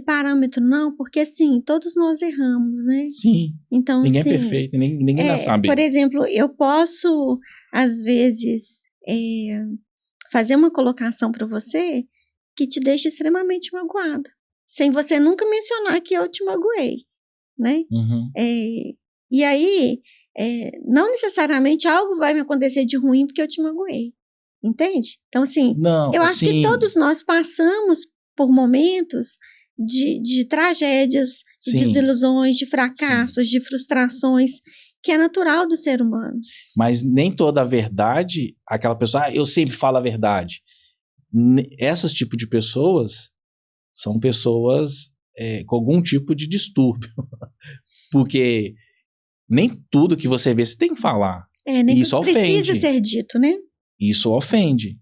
parâmetro, não, porque assim, todos nós erramos, né? Sim. Então, ninguém é perfeito, ninguém nasce sabendo. Por exemplo, eu posso, às vezes, fazer uma colocação para você que te deixa extremamente magoada, sem você nunca mencionar que eu te magoei, né? E aí, não necessariamente algo vai me acontecer de ruim porque eu te magoei, entende? Então, assim, eu acho que todos nós passamos por momentos de tragédias, de desilusões, de fracassos, de frustrações, que é natural do ser humano. Mas nem toda a verdade, aquela pessoa, eu sempre falo a verdade. Esses tipos de pessoas são pessoas com algum tipo de distúrbio. Porque nem tudo que você vê você tem que falar. Nem tudo precisa ser dito, né? Isso ofende.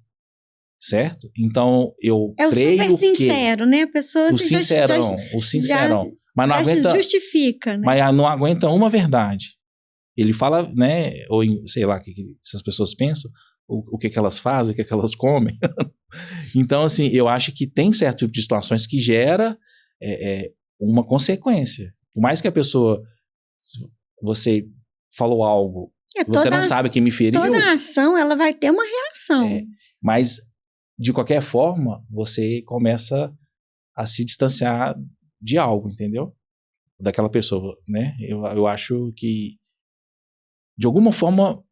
Certo? Então, eu creio que... É o super sincero, né? A pessoa... O sincerão. Mas não aguenta... se justifica, né? Mas não aguenta uma verdade. Ele fala, né? Ou sei lá, se as pessoas pensam, o que elas fazem, o que elas comem. Então, assim, eu acho que tem certo tipo de situações que gera uma consequência. Por mais que a pessoa... Você falou algo, você não sabe que me feriu... Toda ação, ela vai ter uma reação. Mas... de qualquer forma, você começa a se distanciar de algo, entendeu? Daquela pessoa, né? Eu acho que, de alguma forma,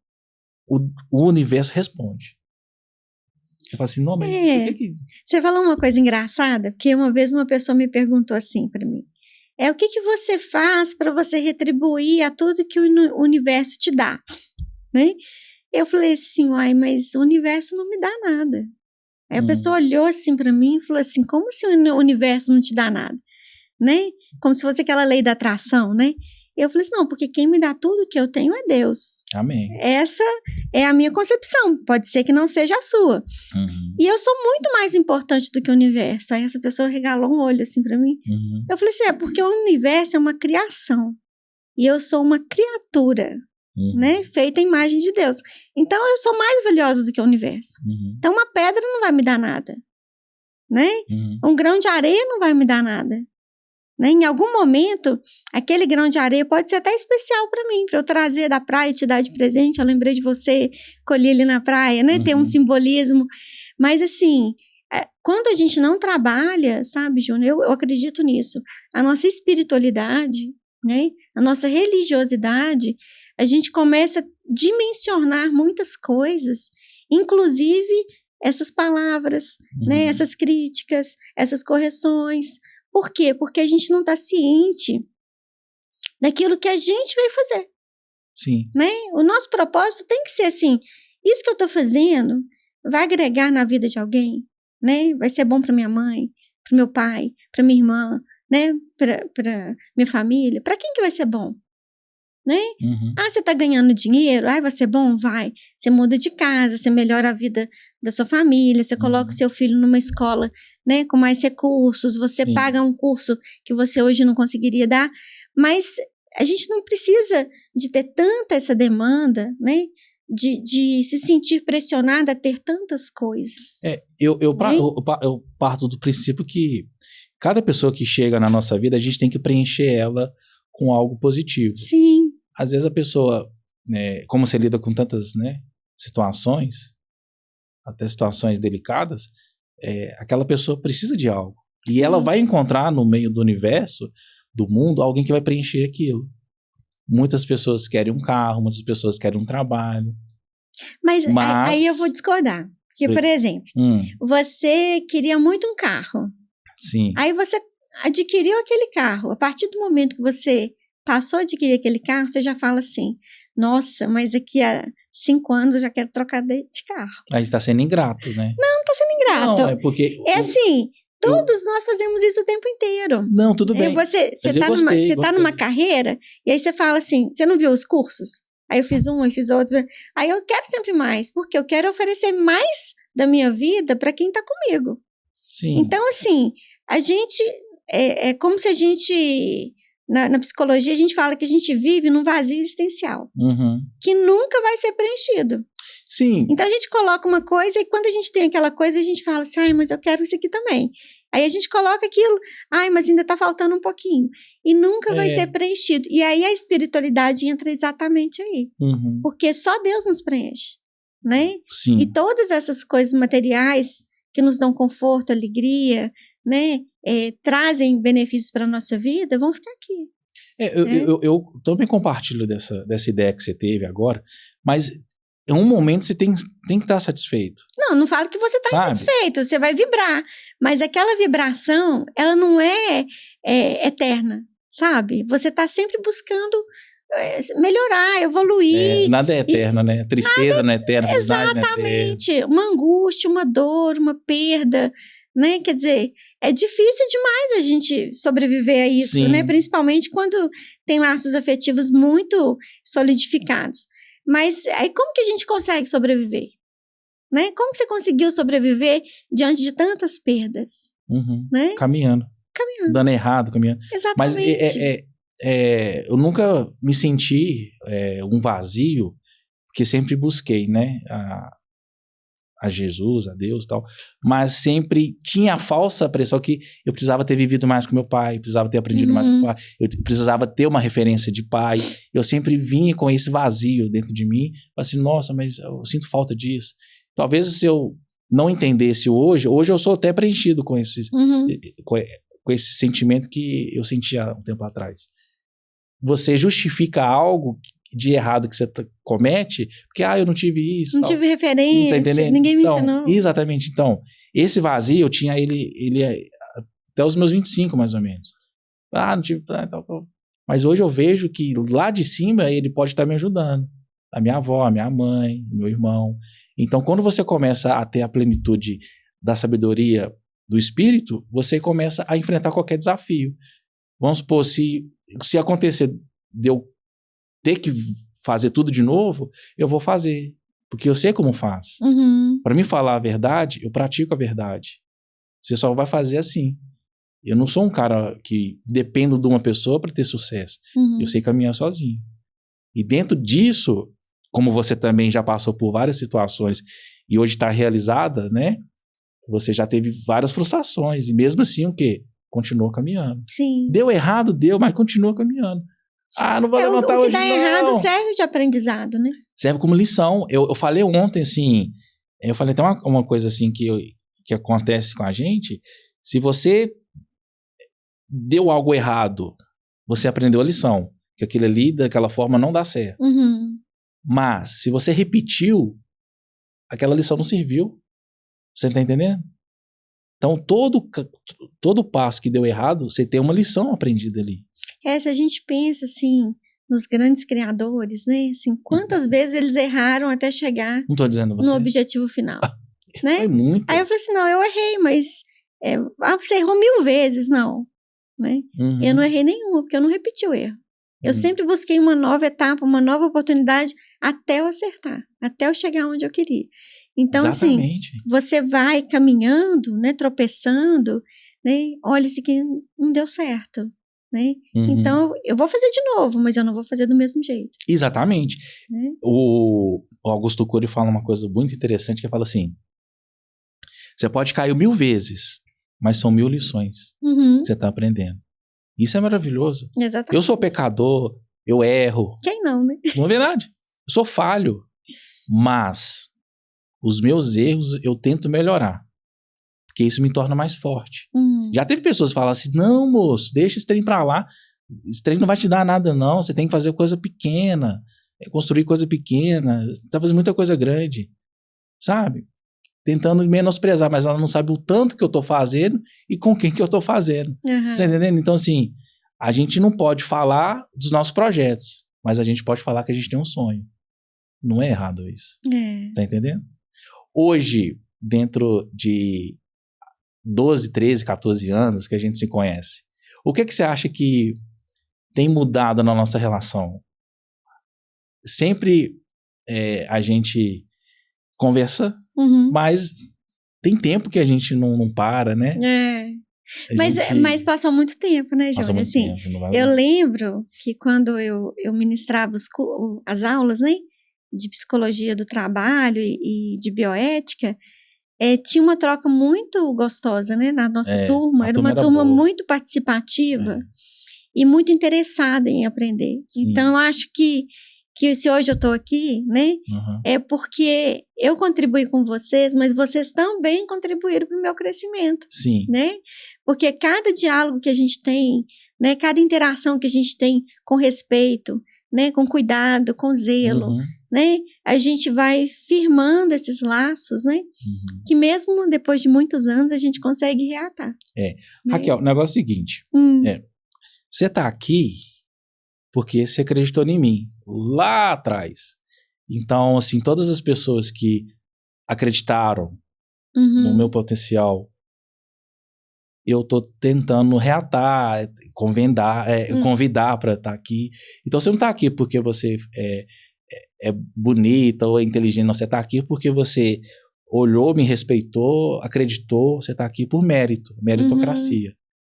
o universo responde. Eu falo assim, não, mas por que... Você falou uma coisa engraçada, porque uma vez uma pessoa me perguntou assim para mim, o que você faz para você retribuir a tudo que o universo te dá, né? Eu falei assim, mas o universo não me dá nada. Aí a pessoa olhou assim para mim e falou assim, como se o universo não te dá nada, né? Como se fosse aquela lei da atração, né? Eu falei assim, não, porque quem me dá tudo que eu tenho é Deus. Amém. Essa é a minha concepção, pode ser que não seja a sua. E eu sou muito mais importante do que o universo. Aí essa pessoa regalou um olho assim para mim. Eu falei assim, porque o universo é uma criação. E eu sou uma criatura. Né? Feita à imagem de Deus. Então eu sou mais valiosa do que o universo. Então uma pedra não vai me dar nada, né? Um grão de areia não vai me dar nada, né? Em algum momento aquele grão de areia pode ser até especial para mim, para eu trazer da praia e te dar de presente. Eu lembrei de você, colhi ali na praia, né? Tem um simbolismo, Mas, assim, quando a gente não trabalha, sabe, Júnior, eu acredito nisso, a nossa espiritualidade, né, a nossa religiosidade, a gente começa a dimensionar muitas coisas, inclusive essas palavras, né, essas críticas, essas correções. Por quê? Porque a gente não está ciente daquilo que a gente veio fazer. Sim. Né? O nosso propósito tem que ser assim, isso que eu estou fazendo vai agregar na vida de alguém, né? Vai ser bom para minha mãe, para meu pai, para minha irmã, né? Para minha família. Para quem que vai ser bom? Né? Ah, você está ganhando dinheiro? Ah, vai ser bom? Vai. Você muda de casa, você melhora a vida da sua família, você coloca o seu filho numa escola, né, com mais recursos, você paga um curso que você hoje não conseguiria dar, mas a gente não precisa de ter tanta essa demanda, né, de se sentir pressionada a ter tantas coisas. Eu parto do princípio que cada pessoa que chega na nossa vida, a gente tem que preencher ela com algo positivo. Sim. Às vezes a pessoa, como você lida com tantas, né, situações, até situações delicadas, aquela pessoa precisa de algo. E ela vai encontrar no meio do universo, do mundo, alguém que vai preencher aquilo. Muitas pessoas querem um carro, muitas pessoas querem um trabalho. Mas aí eu vou discordar. Porque, por exemplo, você queria muito um carro. Sim. Aí você adquiriu aquele carro. A partir do momento que você passou a adquirir aquele carro, você já fala assim, nossa, mas daqui a 5 anos eu já quero trocar de carro. Aí está sendo ingrato, né? Não está sendo ingrato. Não, é porque... assim, todos nós fazemos isso o tempo inteiro. Não, tudo bem. Você tá numa carreira, e aí você fala assim, você não viu os cursos? Aí eu fiz um, eu fiz outro. Aí eu quero sempre mais, porque eu quero oferecer mais da minha vida para quem está comigo. Sim. Então, assim, a gente... É como se a gente... Na psicologia, a gente fala que a gente vive num vazio existencial. Que nunca vai ser preenchido. Sim. Então, a gente coloca uma coisa e quando a gente tem aquela coisa, a gente fala assim, ai, mas eu quero isso aqui também. Aí a gente coloca aquilo, ai, mas ainda está faltando um pouquinho. E nunca vai ser preenchido. E aí a espiritualidade entra exatamente aí. Porque só Deus nos preenche, né? Sim. E todas essas coisas materiais que nos dão conforto, alegria, né? Trazem benefícios para a nossa vida, vão ficar aqui. Eu também compartilho dessa ideia que você teve agora, mas em um momento você tem que estar satisfeito. Não falo que você está insatisfeito, você vai vibrar, mas aquela vibração, ela não é eterna, sabe? Você está sempre buscando melhorar, evoluir. Nada é eterno, né? Tristeza não é eterna, felicidade não é eterna. Exatamente, uma angústia, uma dor, uma perda, né? Quer dizer, é difícil demais a gente sobreviver a isso, Sim. né? Principalmente quando tem laços afetivos muito solidificados. Mas aí como que a gente consegue sobreviver? Né? Como que você conseguiu sobreviver diante de tantas perdas? Né? Caminhando. Dando errado, caminhando. Exatamente. Mas eu nunca me senti um vazio, porque sempre busquei, né? A Jesus, a Deus e tal, mas sempre tinha a falsa pressão que eu precisava ter vivido mais com meu pai, precisava ter aprendido mais com meu pai, eu precisava ter uma referência de pai, eu sempre vinha com esse vazio dentro de mim, assim, nossa, mas eu sinto falta disso. Talvez se eu não entendesse hoje eu sou até preenchido com esse sentimento que eu sentia um tempo atrás. Você justifica algo de errado que você comete, porque eu não tive isso. Não tive referência, ninguém me ensinou. Exatamente. Então, esse vazio, eu tinha ele até os meus 25, mais ou menos. Não tive tal. Mas hoje eu vejo que lá de cima ele pode estar me ajudando. A minha avó, a minha mãe, meu irmão. Então, quando você começa a ter a plenitude da sabedoria do espírito, você começa a enfrentar qualquer desafio. Vamos supor, se acontecer de eu ter que fazer tudo de novo, eu vou fazer, porque eu sei como faz. Para mim falar a verdade, eu pratico a verdade. Você só vai fazer assim. Eu não sou um cara que dependo de uma pessoa para ter sucesso. Eu sei caminhar sozinho. E dentro disso, como você também já passou por várias situações e hoje está realizada, né? Você já teve várias frustrações e mesmo assim o quê? Continuou caminhando. Sim. Deu errado, mas continua caminhando. Não vou levantar hoje, não. O que dá errado serve de aprendizado, né? Serve como lição. Eu falei ontem, assim, Eu falei até uma coisa assim que acontece com a gente, se você deu algo errado, você aprendeu a lição, que aquilo ali, daquela forma, não dá certo. Uhum. Mas, se você repetiu, aquela lição não serviu. Você tá entendendo? Então, todo passo que deu errado, você tem uma lição aprendida ali. Se a gente pensa, assim, nos grandes criadores, né? Assim, quantas vezes eles erraram até chegar Não tô dizendo você. no objetivo final, né? Foi muito. Aí eu falei assim, não, eu errei, mas você errou 1000 vezes, não, né? Uhum. Eu não errei nenhuma, porque eu não repeti o erro. Eu Uhum. sempre busquei uma nova etapa, uma nova oportunidade, até eu acertar, até eu chegar onde eu queria. Então, Exatamente. assim, você vai caminhando, né, tropeçando, né? Olha, isso aqui não deu certo, né? Uhum. Então, eu vou fazer de novo, mas eu não vou fazer do mesmo jeito. Exatamente. Né? O Augusto Cury fala uma coisa muito interessante, que fala assim, você pode cair 1000 vezes, mas são 1000 lições Uhum. que você está aprendendo. Isso é maravilhoso. Exatamente. Eu sou pecador, eu erro. Quem não, né? Não é verdade? Eu sou falho. Mas os meus erros eu tento melhorar. Porque isso me torna mais forte. Já teve pessoas que falam assim, não, moço, deixa esse trem pra lá. Esse trem não vai te dar nada, não. Você tem que fazer coisa pequena. Construir coisa pequena. Você tá fazendo muita coisa grande. Sabe? Tentando menosprezar, mas ela não sabe o tanto que eu tô fazendo e com quem que eu tô fazendo. Uhum. Você tá entendendo? Então, assim, a gente não pode falar dos nossos projetos, mas a gente pode falar que a gente tem um sonho. Não é errado isso. Tá entendendo? Hoje, dentro de 12, 13, 14 anos que a gente se conhece, o que você acha que tem mudado na nossa relação? Sempre a gente conversa, mas tem tempo que a gente não para, né? Mas passou muito tempo, né, Júnior? Assim, eu lembro que quando eu ministrava as aulas, né, de psicologia do trabalho e de bioética, tinha uma troca muito gostosa, né, na nossa turma. Era uma turma muito participativa e muito interessada em aprender. Sim. Então, eu acho que se hoje eu estou aqui, né, é porque eu contribuí com vocês, mas vocês também contribuíram para o meu crescimento. Sim. Né? Porque cada diálogo que a gente tem, né, cada interação que a gente tem com respeito, né, com cuidado, com zelo, né, a gente vai firmando esses laços, né, que mesmo depois de muitos anos a gente consegue reatar. Né? Raquel, o negócio é o seguinte, você está aqui porque você acreditou em mim lá atrás. Então, assim, todas as pessoas que acreditaram no meu potencial, eu tô tentando reatar, convidar para estar aqui. Então, você não tá aqui porque você é bonita ou é inteligente, não. Você tá aqui porque você olhou, me respeitou, acreditou. Você tá aqui por mérito, meritocracia.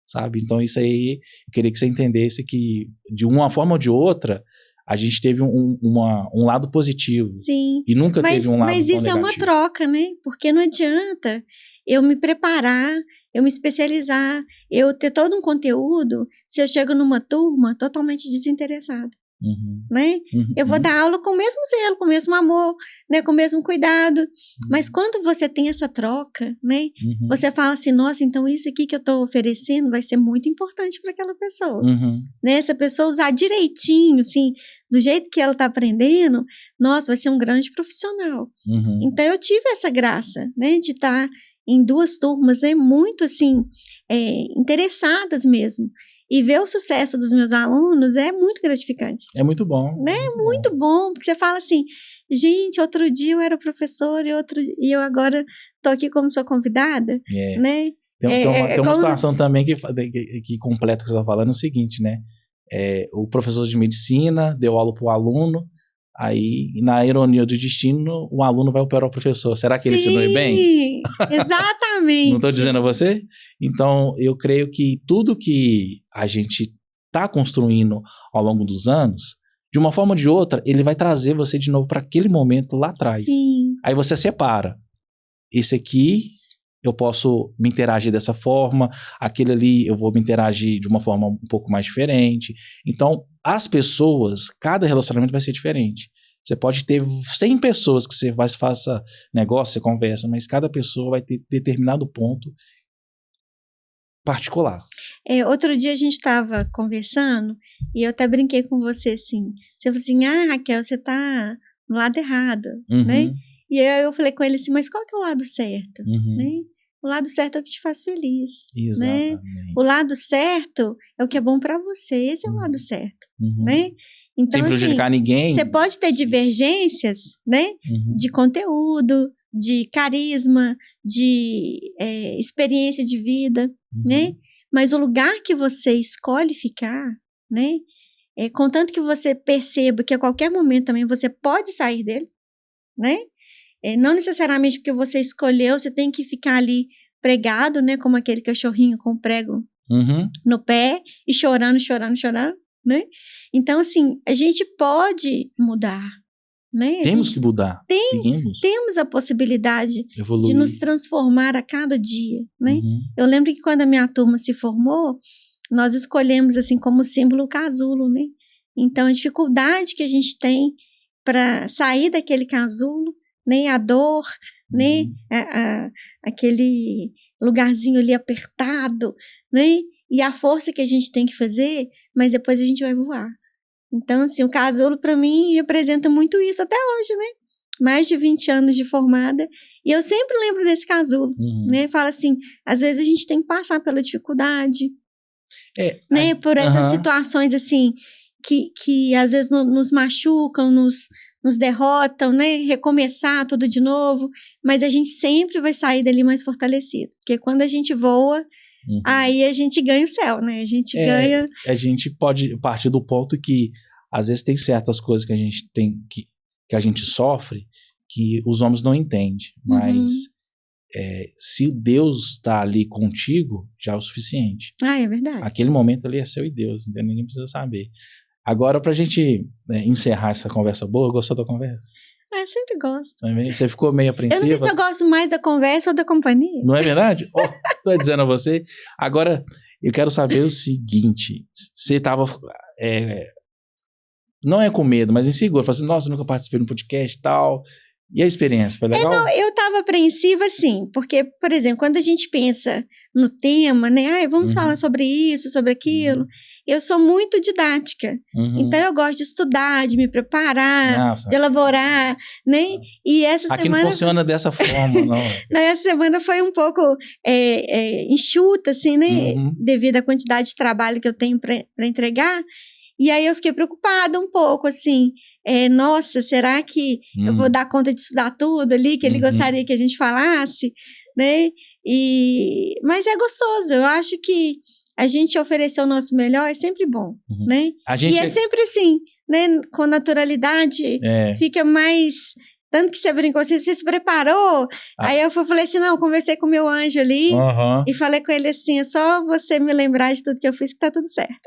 Sabe? Então, isso aí, eu queria que você entendesse que, de uma forma ou de outra, a gente teve um lado positivo. Sim. E nunca teve um lado negativo. Mas isso é uma troca, né? Porque não adianta eu me preparar, eu me especializar, eu ter todo um conteúdo, se eu chego numa turma totalmente desinteressada. Né? Eu vou dar aula com o mesmo zelo, com o mesmo amor, né? Com o mesmo cuidado. Mas quando você tem essa troca, né? Você fala assim, nossa, então isso aqui que eu estou oferecendo vai ser muito importante para aquela pessoa. Né? Essa pessoa usar direitinho, assim, do jeito que ela está aprendendo, nossa, vai ser um grande profissional. Então eu tive essa graça, né? De estar em 2 turmas, né? Muito assim, interessadas mesmo. E ver o sucesso dos meus alunos é muito gratificante. É muito bom. Né? Muito bom, porque você fala assim, gente, outro dia eu era professora e eu agora estou aqui como sua convidada, né? Tem uma situação também que completa o que você está falando, é o seguinte, né? O professor de medicina deu aula para o aluno, aí, na ironia do destino, o aluno vai operar o professor. Será que ele ensinou bem? Sim, exatamente. Não estou dizendo a você? Então, eu creio que tudo que a gente está construindo ao longo dos anos, de uma forma ou de outra, ele vai trazer você de novo para aquele momento lá atrás. Sim. Aí você separa. Esse aqui, eu posso me interagir dessa forma, aquele ali eu vou me interagir de uma forma um pouco mais diferente. Então, as pessoas, cada relacionamento vai ser diferente. Você pode ter 100 pessoas que você faça negócio, você conversa, mas cada pessoa vai ter determinado ponto particular. Outro dia a gente estava conversando e eu até brinquei com você assim. Você falou assim, Raquel, você tá no lado errado, né? E aí eu falei com ele assim, mas qual que é o lado certo? Né? O lado certo é o que te faz feliz. Exatamente. Né? O lado certo é o que é bom para você. Esse é o lado certo, né? Então, sem prejudicar assim, ninguém. Você pode ter divergências, né? De conteúdo, de carisma, de experiência de vida, né? Mas o lugar que você escolhe ficar, né? Contanto que você perceba que a qualquer momento também você pode sair dele, né? Não necessariamente porque você escolheu, você tem que ficar ali pregado, né? Como aquele cachorrinho com prego no pé e chorando, chorando, chorando, né? Então, assim, a gente pode mudar, né? Temos que mudar. Temos a possibilidade de nos transformar a cada dia, né? Eu lembro que quando a minha turma se formou, nós escolhemos, assim, como símbolo o casulo, né? Então, a dificuldade que a gente tem para sair daquele casulo, né? A dor, né? Aquele lugarzinho ali apertado, né? E a força que a gente tem que fazer, mas depois a gente vai voar. Então, assim, o casulo para mim representa muito isso até hoje, né? Mais de 20 anos de formada. E eu sempre lembro desse casulo, né? Fala assim, às vezes a gente tem que passar pela dificuldade, né? Por essas situações, assim, que às vezes nos machucam, nos derrotam, né? Recomeçar tudo de novo. Mas a gente sempre vai sair dali mais fortalecido. Porque quando a gente voa, aí a gente ganha o céu, né? A gente ganha... A gente pode partir do ponto que, às vezes, tem certas coisas que a gente tem, que a gente sofre, que os homens não entendem. Mas se Deus está ali contigo, já é o suficiente. É verdade. Aquele momento ali é seu e Deus, então ninguém precisa saber. Agora, pra gente encerrar essa conversa boa, gostou da conversa? Eu sempre gosto. Você ficou meio apreensiva? Eu não sei se eu gosto mais da conversa ou da companhia. Não é verdade? Tô dizendo a você. Agora, eu quero saber o seguinte. Você estava... não é com medo, mas inseguro. Falei assim, nossa, eu nunca participei de um podcast e tal. E a experiência, foi legal? Eu estava apreensiva, sim. Porque, por exemplo, quando a gente pensa no tema, né? Vamos falar sobre isso, sobre aquilo... Eu sou muito didática, então eu gosto de estudar, de me preparar, de elaborar, né? E essa semana... Aqui não funciona dessa forma, não. Essa semana foi um pouco enxuta, assim, né? Devido à quantidade de trabalho que eu tenho para entregar. E aí eu fiquei preocupada um pouco, assim. Nossa, será que eu vou dar conta de estudar tudo ali que ele gostaria que a gente falasse, né? Mas é gostoso, eu acho que a gente oferecer o nosso melhor é sempre bom, né? E é sempre assim, né? Com naturalidade, fica mais... Tanto que você brincou, você se preparou? Aí eu falei assim, não, conversei com o meu anjo ali e falei com ele assim, é só você me lembrar de tudo que eu fiz que tá tudo certo.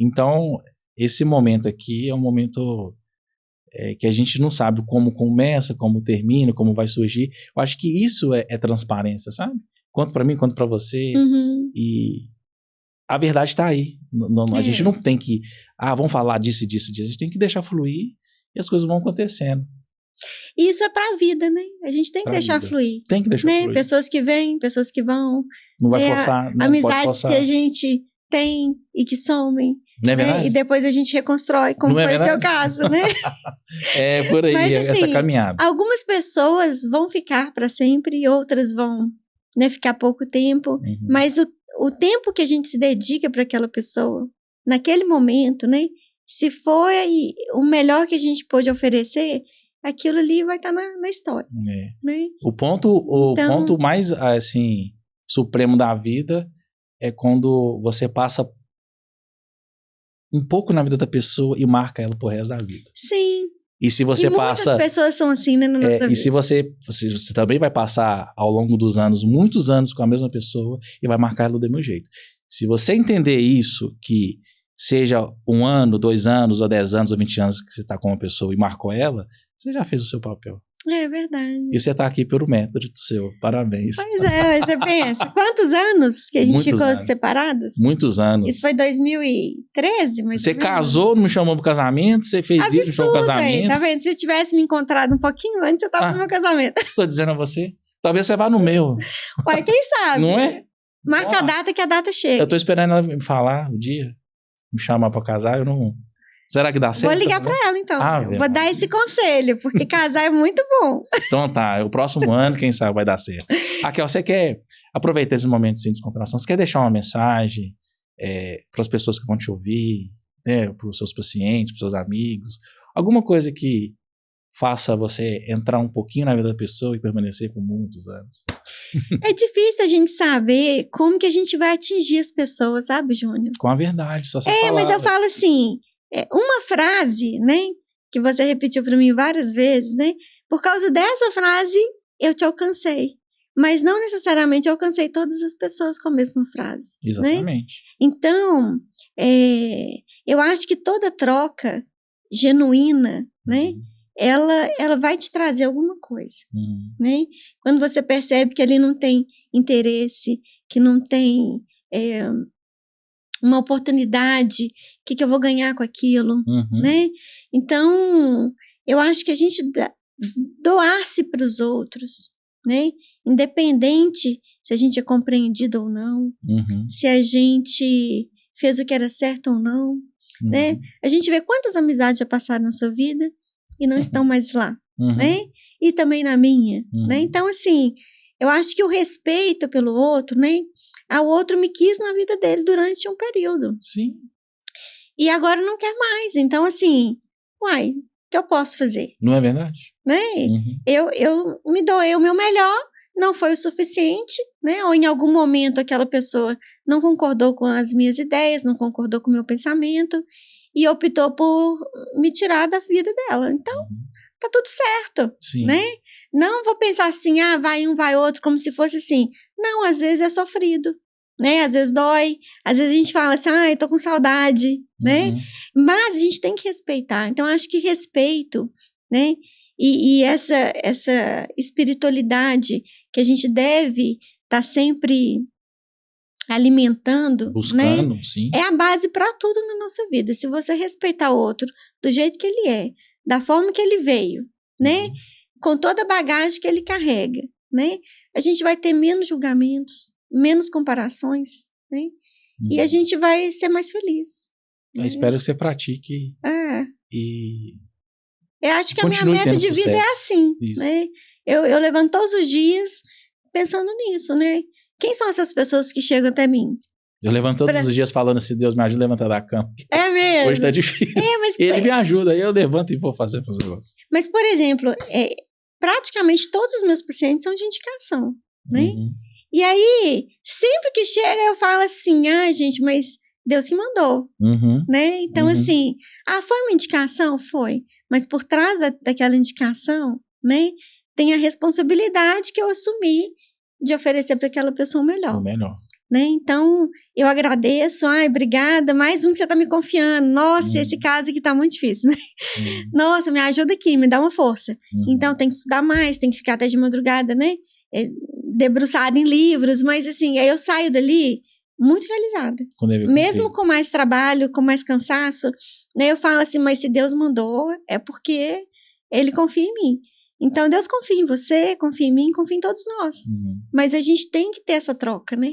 Então, esse momento aqui é um momento que a gente não sabe como começa, como termina, como vai surgir. Eu acho que isso é transparência, sabe? Quanto para mim, quanto para você. E a verdade está aí. A gente não tem que... vamos falar disso e disso. A gente tem que deixar fluir e as coisas vão acontecendo. E isso é pra vida, né? A gente tem que deixar fluir. Tem que deixar fluir. Pessoas que vêm, pessoas que vão. Não vai forçar, não amizades pode forçar. Que a gente tem e que somem. Não é verdade? E depois a gente reconstrói, como foi o seu caso, né? Por aí, mas, assim, essa caminhada. Algumas pessoas vão ficar para sempre, outras vão, né, ficar pouco tempo. Mas o tempo que a gente se dedica para aquela pessoa, naquele momento, né? Se foi o melhor que a gente pôde oferecer, aquilo ali vai estar na história. Né? O ponto mais, assim, supremo da vida é quando você passa um pouco na vida da pessoa e marca ela pro resto da vida. Sim. E se você passa... muitas pessoas são assim, né, na nossa vida. E se você também vai passar ao longo dos anos, muitos anos com a mesma pessoa e vai marcar ela do mesmo jeito. Se você entender isso, que seja 1 ano, 2 anos, ou 10 anos, ou 20 anos que você está com uma pessoa e marcou ela, você já fez o seu papel. É verdade. E você está aqui pelo mérito seu. Parabéns. Pois é, você pensa, quantos anos que a gente Muitos ficou anos. separados? Muitos anos. Isso foi 2013, mas Você casou, não me chamou pro casamento, você fez isso, me chamou pro casamento. Tá vendo? Se tivesse me encontrado um pouquinho antes, você tava no meu casamento. Tô dizendo a você. Talvez você vá no meu. Ué, quem sabe? Não é? Marca a data que a data chega. Eu tô esperando ela me falar o dia, me chamar pra casar, eu não... Será que dá certo? Vou ligar pra ela, então. Vou dar esse conselho, porque casar é muito bom. Então tá, o próximo ano, quem sabe, vai dar certo. Raquel, você quer aproveitar esse momento de descontração? Você quer deixar uma mensagem para as pessoas que vão te ouvir, né, para os seus pacientes, para os seus amigos? Alguma coisa que faça você entrar um pouquinho na vida da pessoa e permanecer por muitos anos? É difícil a gente saber como que a gente vai atingir as pessoas, sabe, Júnior? Com a verdade, só essa palavra. Mas eu falo assim, uma frase, né, que você repetiu para mim várias vezes, né? Por causa dessa frase, eu te alcancei. Mas não necessariamente eu alcancei todas as pessoas com a mesma frase. Exatamente. Né? Então, eu acho que toda troca genuína, né? Ela vai te trazer alguma coisa, né? Quando você percebe que ali não tem interesse, que não tem uma oportunidade, o que eu vou ganhar com aquilo, né? Então, eu acho que a gente doar-se para os outros, né? Independente se a gente é compreendido ou não, se a gente fez o que era certo ou não, né? A gente vê quantas amizades já passaram na sua vida e não estão mais lá, né? E também na minha, né? Então, assim, eu acho que o respeito pelo outro, né? O outro me quis na vida dele durante um período. Sim. E agora não quer mais. Então, assim, uai, o que eu posso fazer? Não é verdade? Né? Eu me doei o meu melhor, não foi o suficiente, né? Ou em algum momento aquela pessoa não concordou com as minhas ideias, não concordou com o meu pensamento e optou por me tirar da vida dela. Então, tá tudo certo, né? Não vou pensar assim, vai um, vai outro, como se fosse assim. Não, às vezes é sofrido, né? Às vezes dói, às vezes a gente fala assim, eu tô com saudade, né? Mas a gente tem que respeitar. Então, acho que respeito, né? E essa espiritualidade que a gente deve estar sempre alimentando, buscando, né? Sim. É a base para tudo na nossa vida. Se você respeitar o outro do jeito que ele é, da forma que ele veio, né? Com toda a bagagem que ele carrega, né? A gente vai ter menos julgamentos, menos comparações, né? E a gente vai ser mais feliz. Eu espero que você pratique e eu acho que a minha meta de vida é assim, né? Eu levanto todos os dias pensando nisso, né? Quem são essas pessoas que chegam até mim? Eu levanto todos os dias falando assim, Deus me ajuda a levantar da cama. É mesmo? Hoje tá difícil. Mas, ele me ajuda, aí eu levanto e vou fazer os negócios. Mas, por exemplo, praticamente todos os meus pacientes são de indicação, né? E aí, sempre que chega, eu falo assim, gente, mas Deus que mandou, né? Então, assim, foi uma indicação? Foi. Mas por trás daquela indicação, né, tem a responsabilidade que eu assumi de oferecer para aquela pessoa o melhor. Né? Então, eu agradeço, obrigada, mais um que você está me confiando. Nossa, esse caso aqui está muito difícil, né? Nossa, me ajuda aqui, me dá uma força. Então, tem que estudar mais, tem que ficar até de madrugada, né? Debruçada em livros, mas assim, aí eu saio dali muito realizada. Mesmo com mais trabalho, com mais cansaço, né? Eu falo assim, mas se Deus mandou, é porque Ele confia em mim. Então, Deus confia em você, confia em mim, confia em todos nós. Mas a gente tem que ter essa troca, né?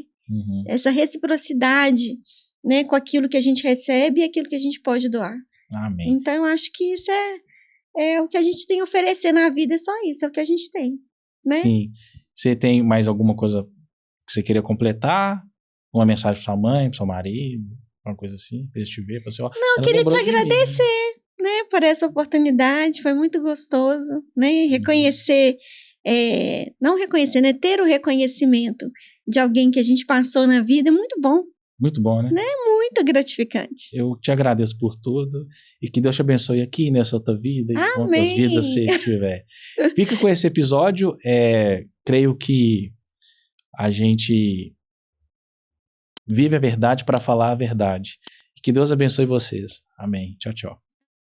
Essa reciprocidade, né? Com aquilo que a gente recebe e aquilo que a gente pode doar. Amém. Então, eu acho que isso é o que a gente tem a oferecer na vida, é só isso, é o que a gente tem, né? Sim. Você tem mais alguma coisa que você queria completar? Uma mensagem para sua mãe, para seu marido? Uma coisa assim, para eles te ver? Assim, não, eu queria te agradecer, né, por essa oportunidade, foi muito gostoso, né, reconhecer, não reconhecer, né, ter o reconhecimento de alguém que a gente passou na vida é muito bom. Muito bom, né? Muito gratificante. Eu te agradeço por tudo e que Deus te abençoe aqui nessa outra vida e quantas vidas você tiver. Fica com esse episódio, creio que a gente vive a verdade para falar a verdade. Que Deus abençoe vocês. Amém. Tchau, tchau.